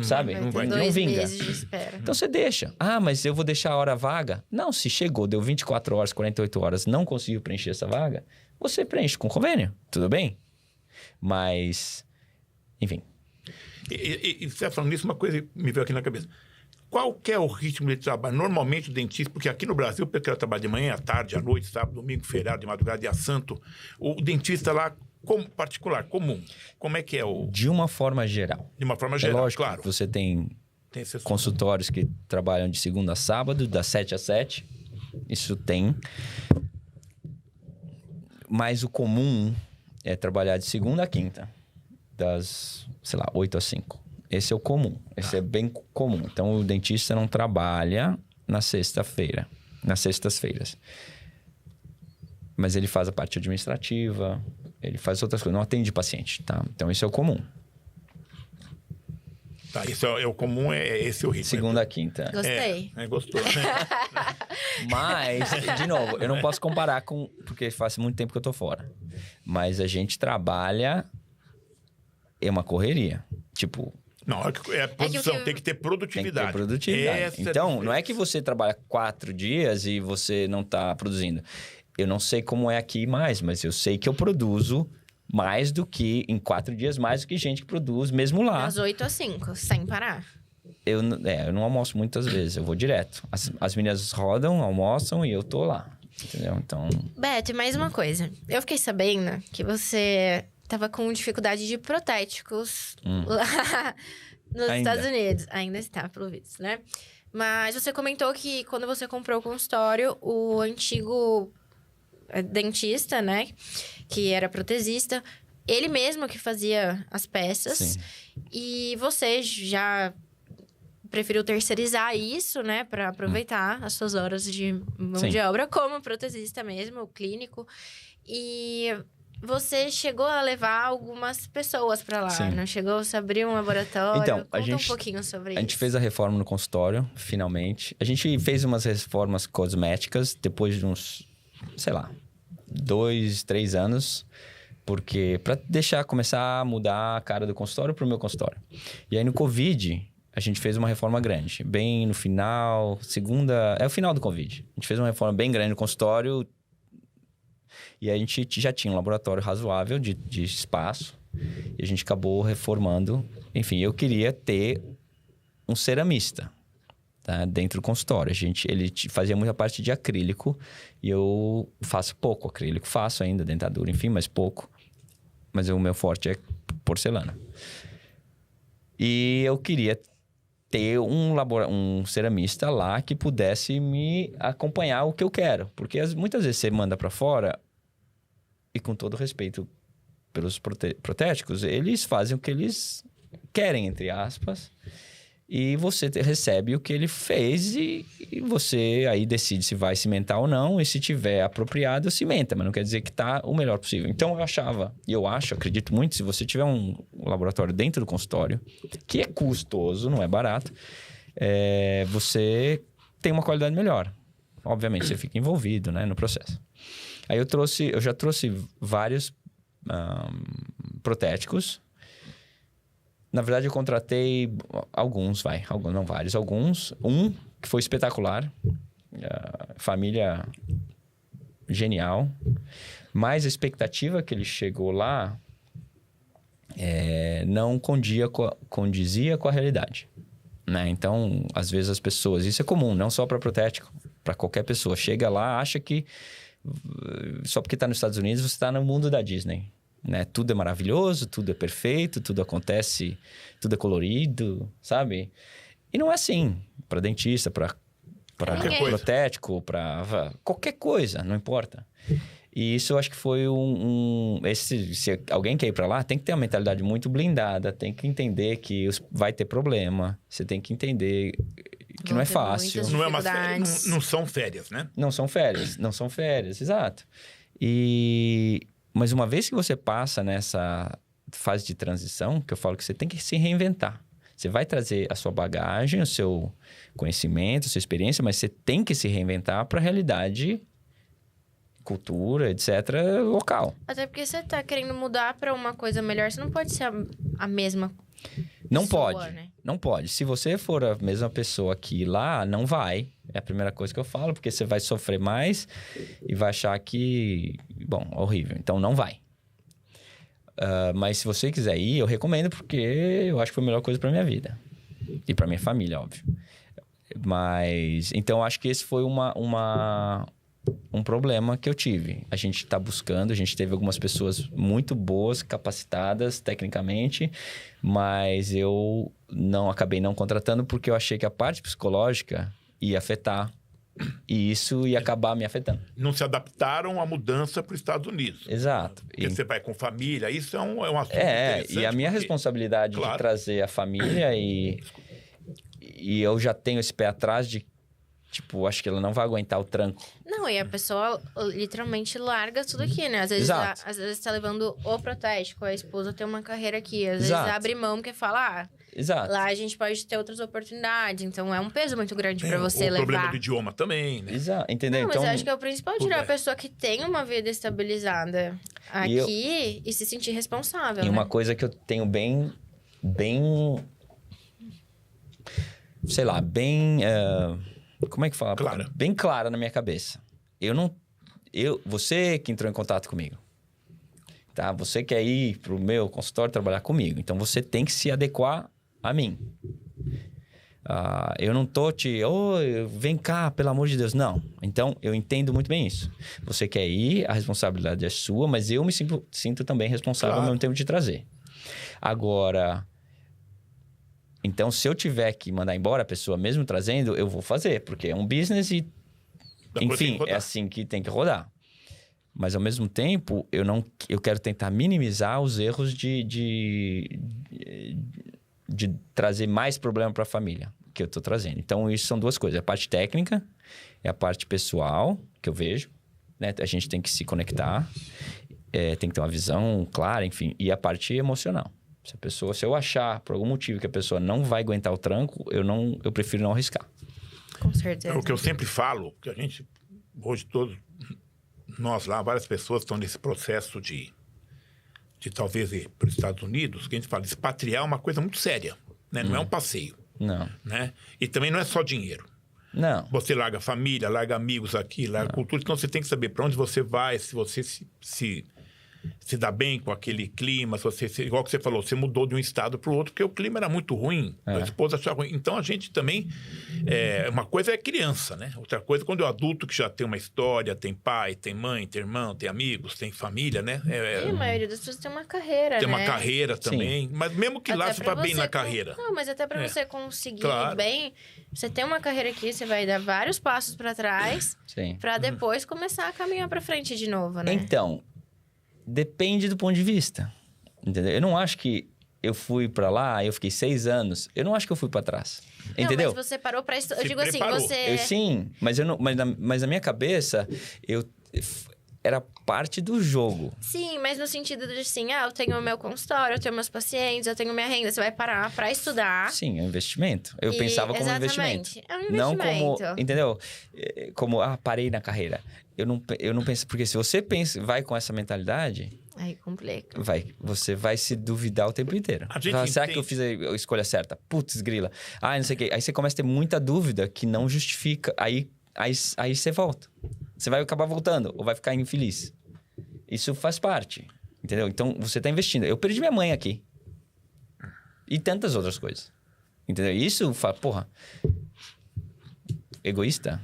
B: sabe?
C: Não
A: vai ter
C: 2
B: vinga.
C: meses de espera.
B: Então, você deixa. Ah, mas eu vou deixar a hora vaga? Não, se chegou, deu 24 horas, 48 horas, não conseguiu preencher essa vaga, você preenche com convênio. Tudo bem? Mas, enfim.
A: E você está falando nisso, uma coisa me veio aqui na cabeça. Qual que é o ritmo de trabalho? Normalmente o dentista, porque aqui no Brasil, porque eu trabalho de manhã, à tarde, à noite, sábado, domingo, feriado, de madrugada, dia santo, o dentista lá, particular, comum, como é que é o...
B: De uma forma geral.
A: De uma forma geral,
B: lógico,
A: claro.
B: Você tem
A: exceções.
B: consultórios que trabalham de segunda a sábado, das 7 às 7. Isso tem. Mas o comum é trabalhar de segunda a quinta, das, 8 às 5. Esse é o comum. Esse é bem comum. Então, o dentista não trabalha na sexta-feira. Nas sextas-feiras. Mas ele faz a parte administrativa, ele faz outras coisas. Não atende paciente, tá? Então, isso é o comum.
A: Tá, isso é o comum, esse é o ritmo.
B: Segunda a quinta.
C: Gostei.
A: Gostou, né?
B: Mas, de novo, eu não posso comparar com... Porque faz muito tempo que eu tô fora. Mas a gente trabalha... É uma correria. Tipo...
A: Não, é produção, tem que ter produtividade.
B: Tem que ter produtividade. Então, não é que você trabalha 4 dias e você não está produzindo. Eu não sei como é aqui mais, mas eu sei que eu produzo mais do que, em 4 dias, mais do que gente que produz mesmo lá.
C: Das 8 às 5, sem parar.
B: Eu não almoço muitas vezes, eu vou direto. As meninas rodam, almoçam e eu tô lá. Entendeu? Então...
C: Beto, e mais uma coisa. Eu fiquei sabendo que você... tava com dificuldade de protéticos lá nos Estados Unidos. Ainda está, pelo visto, né? Mas você comentou que quando você comprou o consultório, o antigo dentista, né? Que era protesista, ele mesmo que fazia as peças.
B: Sim.
C: E você já preferiu terceirizar isso, né? Para aproveitar as suas horas de mão de obra como protesista mesmo, clínico. E... você chegou a levar algumas pessoas para lá,
B: Sim.
C: não chegou a abrir um laboratório?
B: Então,
C: Conta um pouquinho sobre isso.
B: A gente fez a reforma no consultório, finalmente. A gente fez umas reformas cosméticas depois de uns, 2, 3 anos. Porque para começar a mudar a cara do consultório pro meu consultório. E aí no Covid, a gente fez uma reforma grande. Bem no final, é o final do Covid. A gente fez uma reforma bem grande no consultório. E a gente já tinha um laboratório razoável de espaço. E a gente acabou reformando. Enfim, eu queria ter um ceramista, tá? Dentro do consultório. Ele fazia muita parte de acrílico. E eu faço pouco acrílico. Faço ainda dentadura, enfim, mas pouco. Mas o meu forte é porcelana. E eu queria ter um ceramista lá que pudesse me acompanhar o que eu quero. Porque muitas vezes você manda para fora... E com todo respeito pelos protéticos, eles fazem o que eles querem, entre aspas. E você recebe o que ele fez e você aí decide se vai cimentar ou não. E se tiver apropriado, cimenta. Mas não quer dizer que está o melhor possível. Então, acredito muito, se você tiver um laboratório dentro do consultório, que é custoso, não é barato, você tem uma qualidade melhor. Obviamente, você fica envolvido, né, no processo. Aí eu já trouxe vários protéticos. Na verdade, eu contratei alguns, não vários, alguns. Um que foi espetacular. Família genial. Mas a expectativa que ele chegou lá não condizia com a realidade. Né? Então, às vezes as pessoas... Isso é comum, não só para protético, para qualquer pessoa. Chega lá, acha que só porque está nos Estados Unidos, você está no mundo da Disney. Né? Tudo é maravilhoso, tudo é perfeito, tudo acontece, tudo é colorido, sabe? E não é assim. Para dentista, para protético, para qualquer coisa, não importa. E isso eu acho que foi se alguém quer ir para lá, tem que ter uma mentalidade muito blindada, tem que entender que vai ter problema, você tem que entender que não é fácil.
A: Não é uma férias, não são férias, né?
B: Não são férias, exato. Mas uma vez que você passa nessa fase de transição, que eu falo que você tem que se reinventar. Você vai trazer a sua bagagem, o seu conhecimento, a sua experiência, mas você tem que se reinventar para a realidade, cultura, etc., local.
C: Até porque você tá querendo mudar para uma coisa melhor, você não pode ser a mesma
B: Não
C: pessoa,
B: pode,
C: né?
B: não pode. Se você for a mesma pessoa aqui lá, não vai. É a primeira coisa que eu falo, porque você vai sofrer mais e vai achar que, bom, horrível. Então, não vai. Mas se você quiser ir, eu recomendo, porque eu acho que foi a melhor coisa para minha vida. E para minha família, óbvio. Mas, então, acho que esse foi um problema que eu tive. A gente está buscando, a gente teve algumas pessoas muito boas, capacitadas tecnicamente, mas eu acabei não contratando porque eu achei que a parte psicológica ia afetar e isso ia acabar me afetando.
A: Não se adaptaram à mudança para os Estados Unidos.
B: Exato.
A: Porque você vai com família, isso é um assunto interessante.
B: E a minha responsabilidade de trazer a família e eu já tenho esse pé atrás de tipo, acho que ela não vai aguentar o tranco.
C: Não, e a pessoa literalmente larga tudo aqui, né? Às vezes tá levando o protético, a esposa tem uma carreira aqui. Às vezes abre mão porque fala,
B: Exato.
C: Lá a gente pode ter outras oportunidades. Então, é um peso muito grande pra você levar.
A: O problema do idioma também, né?
B: Exato, entendeu?
C: Não,
B: então,
C: mas eu acho que é o principal tirar a pessoa que tem uma vida estabilizada aqui e se sentir responsável,
B: E
C: né?
B: uma coisa que eu tenho bem... sei lá, bem... como é que fala?
A: Clara.
B: Bem clara na minha cabeça. Você que entrou em contato comigo, tá? Você quer ir pro meu consultório trabalhar comigo. Então, você tem que se adequar a mim. Eu não tô vem cá, pelo amor de Deus. Não. Então, eu entendo muito bem isso. Você quer ir, a responsabilidade é sua, mas eu me sinto também responsável ao mesmo tempo de trazer. Agora... Então, se eu tiver que mandar embora a pessoa mesmo trazendo, eu vou fazer. Porque é um business e... enfim, é assim que tem que rodar. Mas, ao mesmo tempo, eu quero tentar minimizar os erros de trazer mais problema para a família que eu estou trazendo. Então, isso são duas coisas. A parte técnica, é a parte pessoal, que eu vejo. Né? A gente tem que se conectar. Tem que ter uma visão clara, enfim. E a parte emocional. Se eu achar, por algum motivo, que a pessoa não vai aguentar o tranco, eu prefiro não arriscar.
C: Com certeza.
A: É o que eu sempre falo, que a gente, hoje todos, nós lá, várias pessoas estão nesse processo de talvez ir para os Estados Unidos, que a gente fala, expatriar é uma coisa muito séria, né? Não é um passeio.
B: Não.
A: Né? E também não é só dinheiro.
B: Não.
A: Você larga família, larga amigos aqui, larga cultura, então você tem que saber para onde você vai, se você se dá bem com aquele clima, igual que você falou, você mudou de um estado para o outro, porque o clima era muito ruim, a esposa achava ruim. Então, a gente também... uma coisa é criança, né? Outra coisa é quando é o adulto que já tem uma história, tem pai, tem mãe, tem irmão, tem amigos, tem família, né?
C: E a maioria das pessoas tem uma carreira,
A: tem
C: né?
A: uma carreira também. Sim. Mas mesmo que até lá você vá bem na carreira.
C: Não, mas até para você conseguir bem, você tem uma carreira aqui, você vai dar vários passos para trás para depois começar a caminhar para frente de novo, né?
B: Então... Depende do ponto de vista, entendeu? Eu não acho que eu fui pra lá, eu fiquei 6 anos. Eu não acho que eu fui pra trás, entendeu?
C: Não, mas você parou pra estudar. Eu digo
A: preparou.
C: assim, você...
B: Sim, mas, mas na minha cabeça, era parte do jogo.
C: Sim, mas no sentido de assim, eu tenho o meu consultório, eu tenho meus pacientes, eu tenho minha renda. Você vai parar pra estudar.
B: Sim, é um investimento. Eu pensava como um investimento.
C: É um investimento.
B: Não como, entendeu? Como, parei na carreira. Eu não penso... Porque se você vai com essa mentalidade...
C: Aí complica.
B: Você vai se duvidar o tempo inteiro. Será que eu fiz a escolha certa? Putz, grila. Não sei o quê. Aí você começa a ter muita dúvida que não justifica. Aí você volta. Você vai acabar voltando ou vai ficar infeliz. Isso faz parte. Entendeu? Então, você está investindo. Eu perdi minha mãe aqui. E tantas outras coisas. Entendeu? Isso, porra... Egoísta?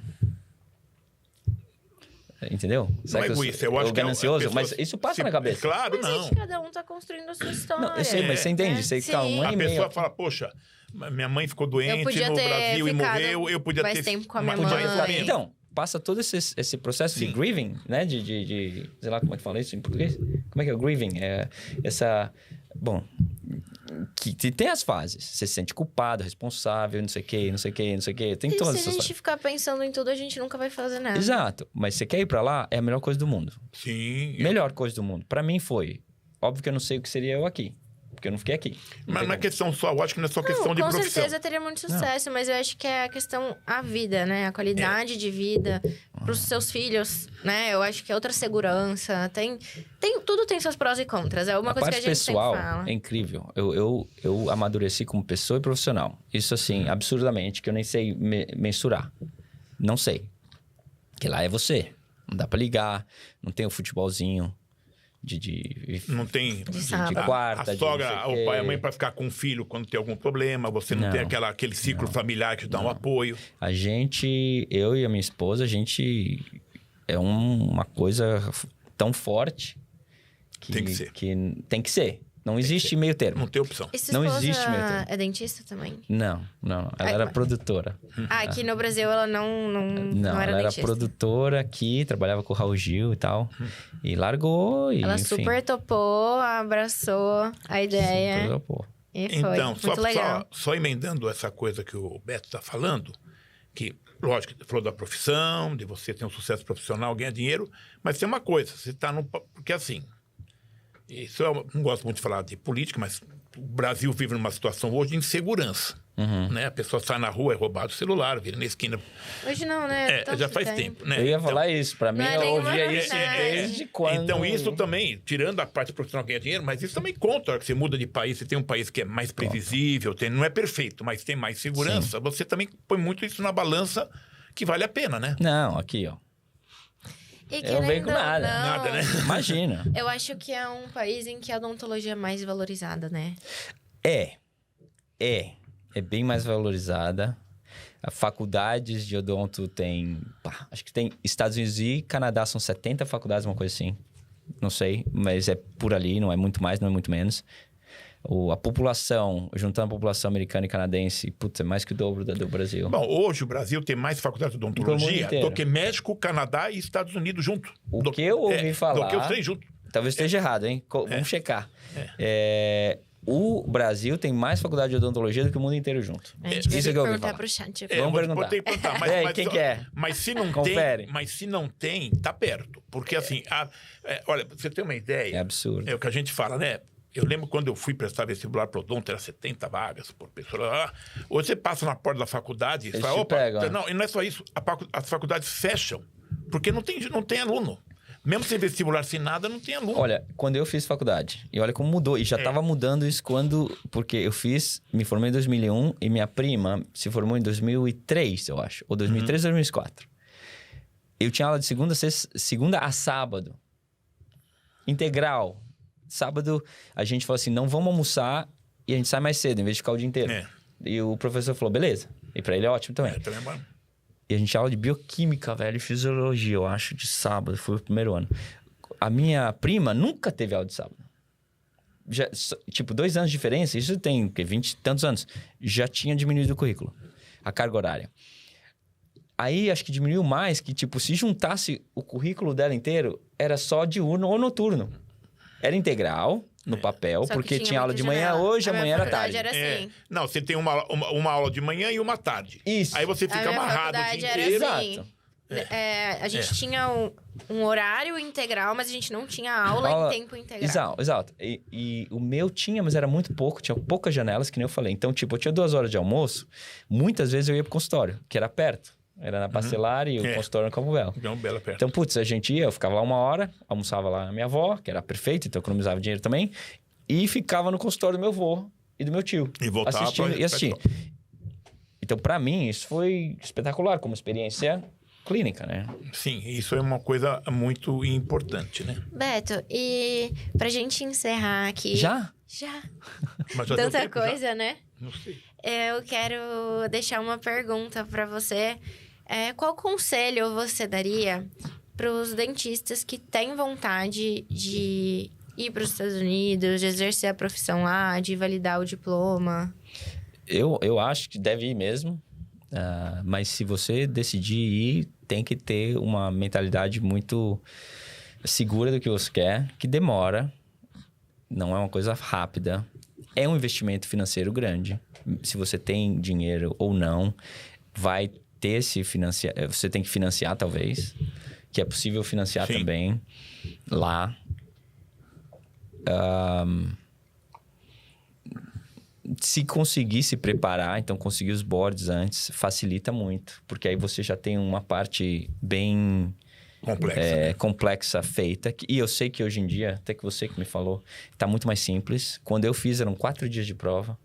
B: Entendeu?
A: Não é egoísta, eu acho que
B: ganancioso, mas isso passa na cabeça.
A: Claro,
C: mas
A: não.
C: Cada um tá construindo a sua história.
B: Não, eu sei, mas você entende? Você fica um ano
A: A
B: e meio...
A: pessoa fala, poxa, minha mãe ficou doente no Brasil e morreu, eu podia
C: mais
A: ter...
C: tempo com a minha
A: mais
C: mãe.
A: tempo.
B: Então, passa todo esse processo de grieving, né? De sei lá como é que fala isso em português. Como é que é o grieving? É essa... Bom, que tem as fases. Você se sente culpado, responsável, não sei o quê, não sei o quê, não sei o quê. Tem todas essas
C: se a gente
B: fases.
C: ficar pensando em tudo, a gente nunca vai fazer nada.
B: Exato. Mas você quer ir pra lá, é a melhor coisa do mundo.
A: Sim.
B: Melhor coisa do mundo. Pra mim foi. Óbvio que eu não sei o que seria eu aqui. Porque eu não fiquei aqui.
A: Mas não é questão só, eu acho que não é só questão de profissão.
C: Com certeza teria muito sucesso, mas eu acho que é a questão, a vida, né? A qualidade de vida pros seus filhos, né? Eu acho que é outra segurança. Tudo tem seus prós e contras. É uma coisa que a gente
B: pessoal
C: sempre fala.
B: é incrível. Eu amadureci como pessoa e profissional. Isso, assim, absurdamente, que eu nem sei mensurar. Não sei. Porque lá é você. Não dá pra ligar, não tem o futebolzinho.
A: Não tem
C: de
B: quarta,
A: a sogra, o pai e a mãe para ficar com o filho quando tem algum problema, você não tem aquele ciclo familiar que dá um apoio.
B: A gente, eu e a minha esposa, a gente é uma coisa tão forte que tem que ser. Não existe meio termo.
A: Não tem opção.
C: E sua
B: Não
C: esposa
B: existe meio termo.
C: é dentista também?
B: Não. Ela era produtora.
C: Aqui no Brasil ela não era
B: ela
C: dentista.
B: era produtora aqui, trabalhava com o Raul Gil e tal. E largou e,
C: Ela
B: enfim.
C: super topou, abraçou a ideia.
B: Super topou.
C: E foi.
A: Então,
C: Muito legal.
A: só emendando essa coisa que o Beto está falando, que, lógico, ele falou da profissão, de você ter um sucesso profissional, ganhar dinheiro, mas tem uma coisa, você está no... Porque assim, isso eu não gosto muito de falar de política, mas o Brasil vive numa situação hoje de insegurança. Né? A pessoa sai na rua, é roubado o celular, vira na esquina.
C: Hoje não, né?
A: Já faz tempo, né?
B: Eu ia falar isso. Pra mim,
C: Não é
B: eu
C: nenhuma
B: ouvia isso
C: novidade.
B: desde quando...
A: Então, isso também, tirando a parte profissional que ganha dinheiro, mas isso também conta. A hora que você muda de país, você tem um país que é mais previsível, não é perfeito, mas tem mais segurança. Sim. Você também põe muito isso na balança que vale a pena, né?
B: Não, aqui, ó.
C: E
B: eu não venho com nada.
A: Nada, né?
B: Imagina.
C: Eu acho que é um país em que a odontologia é mais valorizada, né?
B: É bem mais valorizada. Faculdades de odonto tem... acho que tem Estados Unidos e Canadá são 70 faculdades, uma coisa assim. Não sei, mas é por ali, não é muito mais, não é muito menos. A população, juntando a população americana e canadense, é mais que o dobro do Brasil.
A: Bom, hoje o Brasil tem mais faculdades de odontologia do que México, Canadá e Estados Unidos junto.
B: O que eu ouvi falar...
A: Do que os três juntos.
B: Talvez esteja errado, hein? Vamos checar. O Brasil tem mais faculdade de odontologia do que o mundo inteiro junto.
C: Isso
B: que eu ouvi
C: perguntar
B: falar.
C: pro chat.
B: Vamos perguntar.
A: Mas
B: quem que é?
A: Mas se não
B: Confere.
A: tem, tá perto. Porque assim, olha, pra você ter uma ideia...
B: É absurdo.
A: É o que a gente fala, né? Eu lembro quando eu fui prestar vestibular pro odonto, era 70 vagas por pessoa. Hoje você passa na porta da faculdade e fala,
B: pegam,
A: não, e não é só isso. As faculdades fecham, porque não tem aluno. Mesmo sem vestibular, sem nada, não tem aluno.
B: Olha, quando eu fiz faculdade, e olha como mudou. E já estava mudando isso porque eu me formei em 2001 e minha prima se formou em 2003, eu acho. Ou 2003 ou 2004. Eu tinha aula de segunda a sábado. Integral. Sábado, a gente falou assim, não vamos almoçar e a gente sai mais cedo, em vez de ficar o dia inteiro. E o professor falou, beleza. E pra ele é ótimo também.
A: Também é bom.
B: E a gente tinha aula de bioquímica, velho, e fisiologia, eu acho, de sábado. Foi o primeiro ano. A minha prima nunca teve aula de sábado. Já, 2 anos de diferença, isso tem 20 e tantos anos. Já tinha diminuído o currículo, a carga horária. Aí, acho que diminuiu mais, que, se juntasse o currículo dela inteiro, era só diurno ou noturno. Era integral, no papel, porque tinha aula de manhã hoje, amanhã era tarde.
C: Era assim.
A: Não, você tem uma aula de manhã e uma tarde.
B: Isso.
A: Aí você fica amarrado o dia inteiro.
C: Assim. A gente tinha um horário integral, mas a gente não tinha aula em tempo integral.
B: Exato. E o meu tinha, mas era muito pouco. Tinha poucas janelas, que nem eu falei. Então, eu tinha 2 horas de almoço. Muitas vezes eu ia pro consultório, que era perto. Era na Bacelar e o consultório no Campo Belo. Então, a gente ia, eu ficava lá 1 hora, almoçava lá na minha avó, que era perfeita, então eu economizava dinheiro também. E ficava no consultório do meu avô e do meu tio.
A: E voltava
B: assistindo. Então, pra mim, isso foi espetacular como experiência clínica, né?
A: Sim, isso é uma coisa muito importante, né?
C: Beto, e pra gente encerrar aqui...
B: Já?
C: Já.
A: Mas já deu
C: Tanta
A: tempo,
C: coisa,
A: já?
C: né?
A: Não sei.
C: Eu quero deixar uma pergunta pra você. Qual conselho você daria para os dentistas que têm vontade de ir para os Estados Unidos, de exercer a profissão lá, de validar o diploma?
B: Eu acho que deve ir mesmo. Mas se você decidir ir, tem que ter uma mentalidade muito segura do que você quer, que demora. Não é uma coisa rápida. É um investimento financeiro grande. Se você tem dinheiro ou não, vai ter se financiar. Você tem que financiar, talvez. Que é possível financiar
A: Sim.
B: também lá. Se conseguir se preparar, então conseguir os boards antes, facilita muito. Porque aí você já tem uma parte bem... complexa feita. E eu sei que hoje em dia, até que você que me falou, tá muito mais simples. Quando eu fiz, eram 4 dias de prova.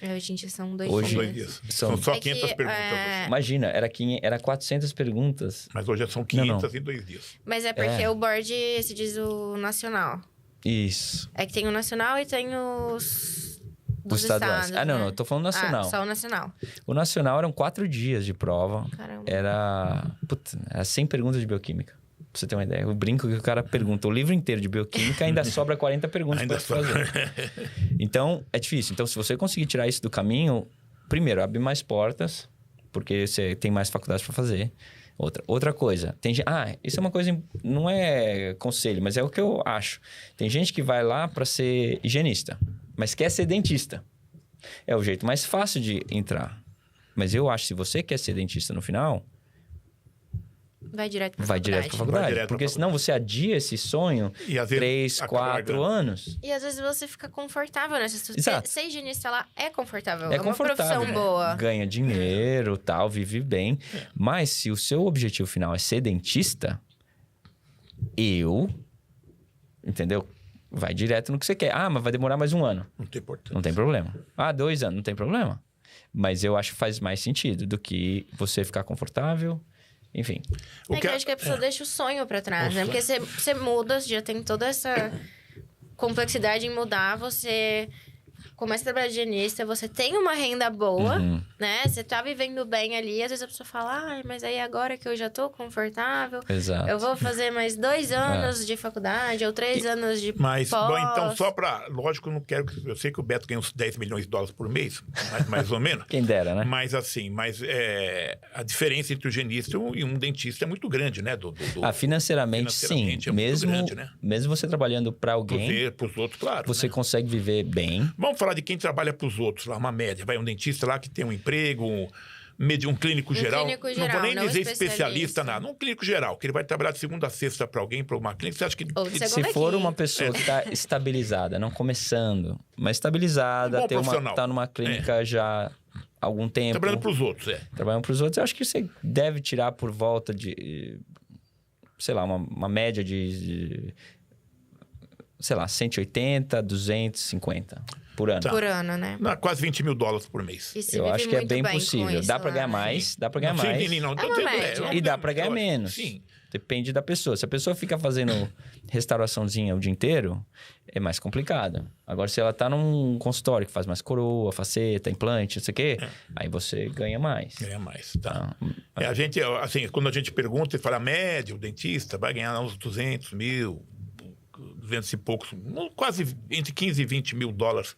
C: Hoje em dia são 2
B: Hoje-
C: dias.
A: 2 dias.
B: São-
A: São só
C: É que,
A: 500 perguntas.
B: Imagina, era 400 perguntas.
A: Mas hoje são 500 em 2 dias.
C: Mas é porque o board se diz o nacional.
B: Isso.
C: É que tem o nacional e tem os dos
B: estaduais.
C: estados,
B: Não,
C: né?
B: não, eu tô falando nacional.
C: Só o nacional.
B: O nacional eram 4 dias de prova.
C: Caramba.
B: Era 100 perguntas de bioquímica. Pra você ter uma ideia. Eu brinco que o cara pergunta o livro inteiro de bioquímica, ainda sobra 40 perguntas
A: Ainda
B: para fazer. Então, é difícil. Então, se você conseguir tirar isso do caminho, primeiro, abre mais portas, porque você tem mais faculdades para fazer. Outra coisa, tem gente... isso é uma coisa... Não é conselho, mas é o que eu acho. Tem gente que vai lá para ser higienista, mas quer ser dentista. É o jeito mais fácil de entrar. Mas eu acho que se você quer ser dentista no final...
C: Vai direto pra
B: Vai direto pra faculdade.
A: Vai direto pra
B: Porque senão você adia esse sonho
A: E às vezes
B: 3,
A: acaba
B: 4
A: largando.
B: anos.
C: E às vezes você fica confortável nessa situação.
B: Exato.
C: Ser higienista lá é confortável.
B: É
C: uma
B: confortável.
C: profissão boa.
B: Ganha dinheiro, tal, vive bem. Mas se o seu objetivo final é ser dentista, entendeu? Vai direto no que você quer. Mas vai demorar mais 1 ano.
A: Não tem importância.
B: Não tem problema. 2 anos, não tem problema. Mas eu acho que faz mais sentido do que você ficar confortável. Enfim.
C: Eu acho que a pessoa deixa o sonho pra trás, né? Porque você muda, você já tem toda essa complexidade em mudar, você começa a trabalhar de higienista, você tem uma renda boa, né? Você tá vivendo bem ali, às vezes a pessoa fala, mas aí agora que eu já tô confortável,
B: Exato.
C: eu vou fazer mais 2 anos de faculdade ou 3 anos de
A: Mas,
C: pós.
A: bom, então, só para... Lógico, eu não quero... Eu sei que o Beto ganha uns 10 milhões de dólares por mês, mais ou menos.
B: Quem dera, né?
A: Mas, assim, a diferença entre o higienista e um dentista é muito grande, né?
B: Financeiramente,
A: Financeiramente
B: sim.
A: é muito grande, né?
B: Mesmo você trabalhando para alguém,
A: Para os outros, claro.
B: você
A: né?
B: consegue viver bem.
A: Vamos falar de quem trabalha para os outros, lá, uma média. Vai um dentista lá que tem um emprego, um clínico geral.
C: clínico
A: Não
C: geral,
A: vou nem
C: não
A: dizer
C: especialista.
A: especialista, nada. Um clínico geral, que ele vai trabalhar de segunda a sexta para alguém, para uma clínica. Você acha que...
C: Ou de segunda
B: Se for
C: a
B: uma
C: quinta.
B: pessoa que está estabilizada, não começando, mas estabilizada,
A: Um bom profissional.
B: tá numa clínica já há algum tempo,
A: Trabalhando para os outros,
B: trabalhando para os outros, eu acho que você deve tirar por volta de, sei lá, uma média de sei lá, 180, 250 por ano.
A: Tá.
C: Por ano, né?
A: Quase 20 mil dólares por mês.
C: E se
B: Eu
C: vive
B: acho que é
C: muito
B: bem
C: bem com
B: possível.
C: isso
B: Dá para
C: lá,
B: ganhar
C: né?
B: mais, dá para ganhar
A: Sim,
B: mais.
A: não,
C: É uma média.
B: E dá para ganhar
A: lógico,
B: menos.
A: Sim.
B: Depende da pessoa. Se a pessoa fica fazendo restauraçãozinha o dia inteiro, é mais complicado. Agora, se ela tá num consultório que faz mais coroa, faceta, implante, não sei o quê, aí você ganha mais.
A: Ganha mais, tá.
B: Ah,
A: A gente, assim, quando a gente pergunta e fala, a média, o dentista vai ganhar uns 200 mil, 200 e poucos, quase entre 15 e 20 mil dólares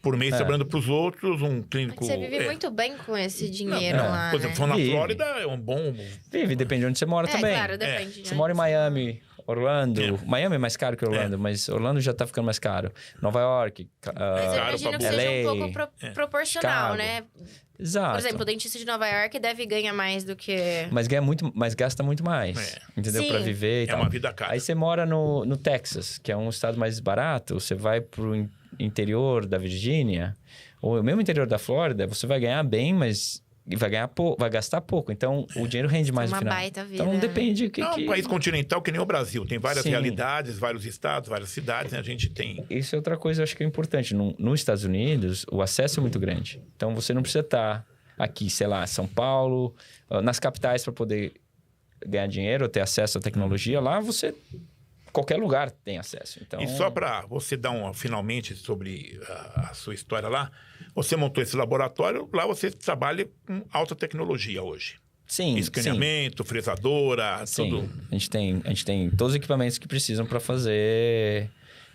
A: por mês trabalhando para os outros, um clínico...
C: Você vive muito bem com esse dinheiro lá,
A: Por exemplo,
C: né?
A: se for na
B: Vive.
A: Flórida, é um bom...
B: Vive, depende de onde você mora também.
C: Claro, depende. de
B: Você
C: onde
B: mora em
C: você
B: Miami, Orlando. Miami é mais caro que Orlando, mas Orlando já tá ficando mais caro. Nova York,
C: Mas eu
A: Caro
C: imagino que
A: pra
C: seja
B: LA,
C: um pouco proporcional,
B: Chicago.
C: né?
B: Exato.
C: Por exemplo, o dentista de Nova York deve ganhar mais do que...
B: Mas ganha muito, mas gasta muito mais. Entendeu?
C: Sim.
B: Pra viver e
A: É
B: tal.
A: uma vida cara.
B: Aí você mora no Texas, que é um estado mais barato, você vai pro interior da Virgínia, ou mesmo interior da Flórida, você vai ganhar bem, mas vai gastar pouco. Então, o dinheiro rende mais no
C: uma
B: final.
C: baita vida,
B: Então,
C: né?
B: depende o que...
A: É um país continental que nem o Brasil. Tem várias
B: Sim.
A: realidades, vários estados, várias cidades, né? A gente tem...
B: Isso é outra coisa, eu acho que é importante. Nos Estados Unidos, o acesso é muito grande. Então, você não precisa estar aqui, sei lá, São Paulo, nas capitais para poder ganhar dinheiro, ter acesso à tecnologia, lá você... Qualquer lugar tem acesso. Então...
A: E só para você dar finalmente sobre a sua história lá, você montou esse laboratório, lá você trabalha com alta tecnologia hoje.
B: Sim,
A: escaneamento, fresadora,
B: sim.
A: tudo.
B: A gente tem todos os equipamentos que precisam para fazer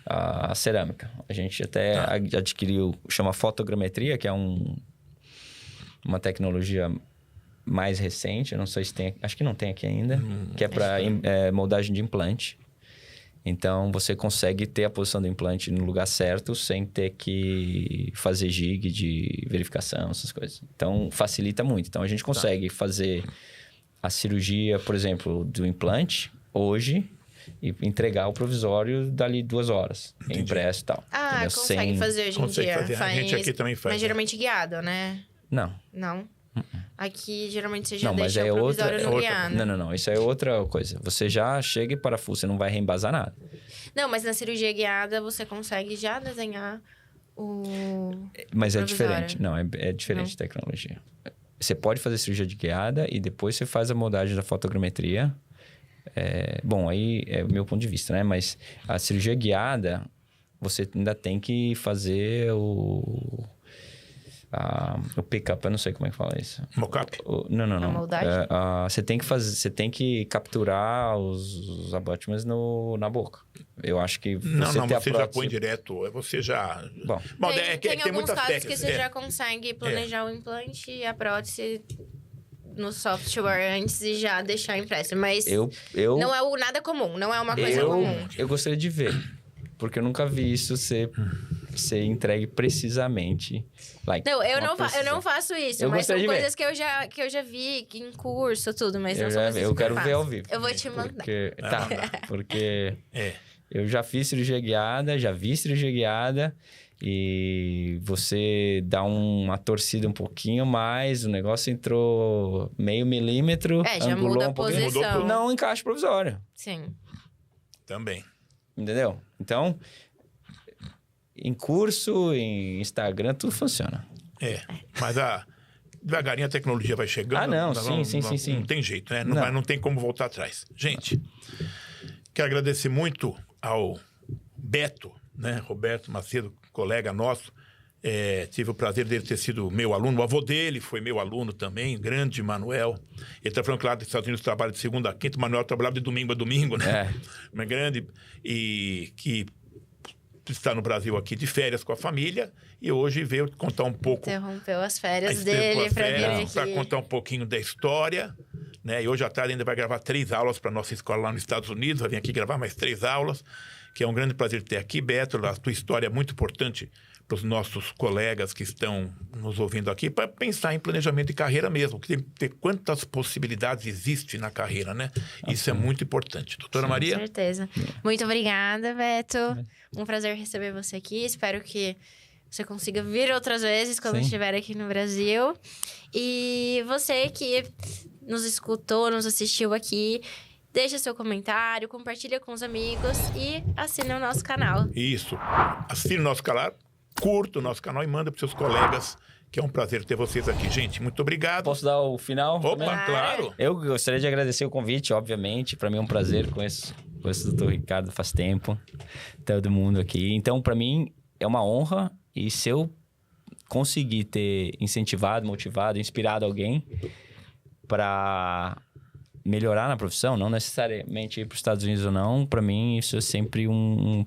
B: a cerâmica. A gente até adquiriu, chama fotogrametria, que é uma tecnologia mais recente. Eu não sei se tem, acho que não tem aqui ainda, que é para moldagem de implante. Então, você consegue ter a posição do implante no lugar certo sem ter que fazer gig de verificação, essas coisas. Então, facilita muito. Então, a gente consegue fazer a cirurgia, por exemplo, do implante hoje e entregar o provisório dali 2 horas. Impresso e tal.
C: Entendeu? Consegue fazer hoje em dia.
A: A gente aqui também faz.
C: Mas geralmente guiado, né?
B: Não.
C: Não? Aqui, geralmente, você já
B: não,
C: deixa o provisório no guiado.
B: Não. Isso é outra coisa. Você já chega e parafusa, você não vai reembasar nada.
C: Não, mas na cirurgia guiada, você consegue já desenhar o
B: Mas
C: provisório.
B: é diferente. Não, é diferente de tecnologia. Você pode fazer cirurgia de guiada e depois você faz a moldagem da fotogrametria. Bom, aí é o meu ponto de vista, né? Mas a cirurgia guiada, você ainda tem que fazer o pick-up, eu não sei como é que fala isso.
A: Mock-up?
B: Não.
C: A moldagem?
B: Você tem que capturar os abutments na boca. Eu acho que
A: você já põe direto, você já...
C: Bom, tem alguns casos que você já consegue planejar o implante e a prótese no software antes e já deixar impresso, mas não é nada comum, não é uma coisa comum.
B: Eu gostaria de ver, porque eu nunca vi isso ser entregue precisamente.
C: Eu não faço isso, mas são coisas que eu já vi em curso, tudo, mas não são coisas que eu
B: quero ver ao vivo.
C: Eu vou te mandar.
B: Porque eu já fiz cirurgia guiada, já vi cirurgia guiada e você dá uma torcida um pouquinho mais, o negócio entrou meio milímetro,
C: já
B: angulou
C: muda a
B: um pouquinho,
C: posição.
B: não encaixa provisório.
C: Sim.
A: Também.
B: Entendeu? Então, em curso, em Instagram, tudo funciona.
A: Mas devagarinho a tecnologia vai chegando.
B: Sim.
A: Não tem jeito, né? Não tem como voltar atrás. Gente, quero agradecer muito ao Beto, né? Roberto Macedo, colega nosso. Tive o prazer dele ter sido meu aluno. O avô dele foi meu aluno também, grande Manuel. Ele está falando que lá nos Estados Unidos trabalha de segunda a quinta. O Manuel trabalhava de domingo a domingo, né? Mas grande. E que está no Brasil aqui de férias com a família. E hoje veio contar um pouco...
C: Interrompeu as férias dele para vir aqui.
A: Para contar um pouquinho da história. Né? E hoje à tarde ainda vai gravar 3 aulas para a nossa escola lá nos Estados Unidos. Vai vir aqui gravar mais 3 aulas. Que é um grande prazer ter aqui, Beto. A tua história é muito importante para os nossos colegas que estão nos ouvindo aqui, para pensar em planejamento de carreira mesmo, que ter quantas possibilidades existem na carreira, né? Isso é muito importante. Doutora Maria?
C: Com certeza. Muito obrigada, Beto. Um prazer receber você aqui. Espero que você consiga vir outras vezes quando estiver aqui no Brasil. E você que nos escutou, nos assistiu aqui, deixa seu comentário, compartilha com os amigos e assina o nosso canal.
A: Isso. Assine o nosso canal. Curta o nosso canal e manda para seus colegas, que é um prazer ter vocês aqui. Gente, muito obrigado.
B: Posso dar o final?
A: Opa, claro.
B: Eu gostaria de agradecer o convite, obviamente. Para mim é um prazer conheço o doutor Ricardo faz tempo. Todo mundo aqui. Então, para mim, é uma honra. E se eu conseguir ter incentivado, motivado, inspirado alguém para melhorar na profissão, não necessariamente ir para os Estados Unidos ou não, para mim isso é sempre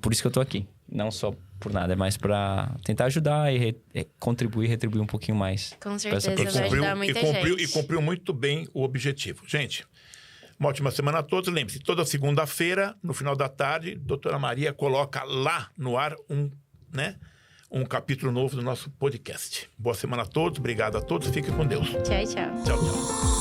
B: Por isso que eu tô aqui. Não só por nada, é mais para tentar ajudar e contribuir, retribuir um pouquinho mais.
C: Com certeza, vai ajudar muita gente.
A: E cumpriu muito bem o objetivo. Gente, uma ótima semana a todos. Lembre-se, toda segunda-feira, no final da tarde, a doutora Maria coloca lá no ar um capítulo novo do nosso podcast. Boa semana a todos, obrigado a todos, fiquem com Deus.
C: Tchau, tchau.
A: Tchau, tchau.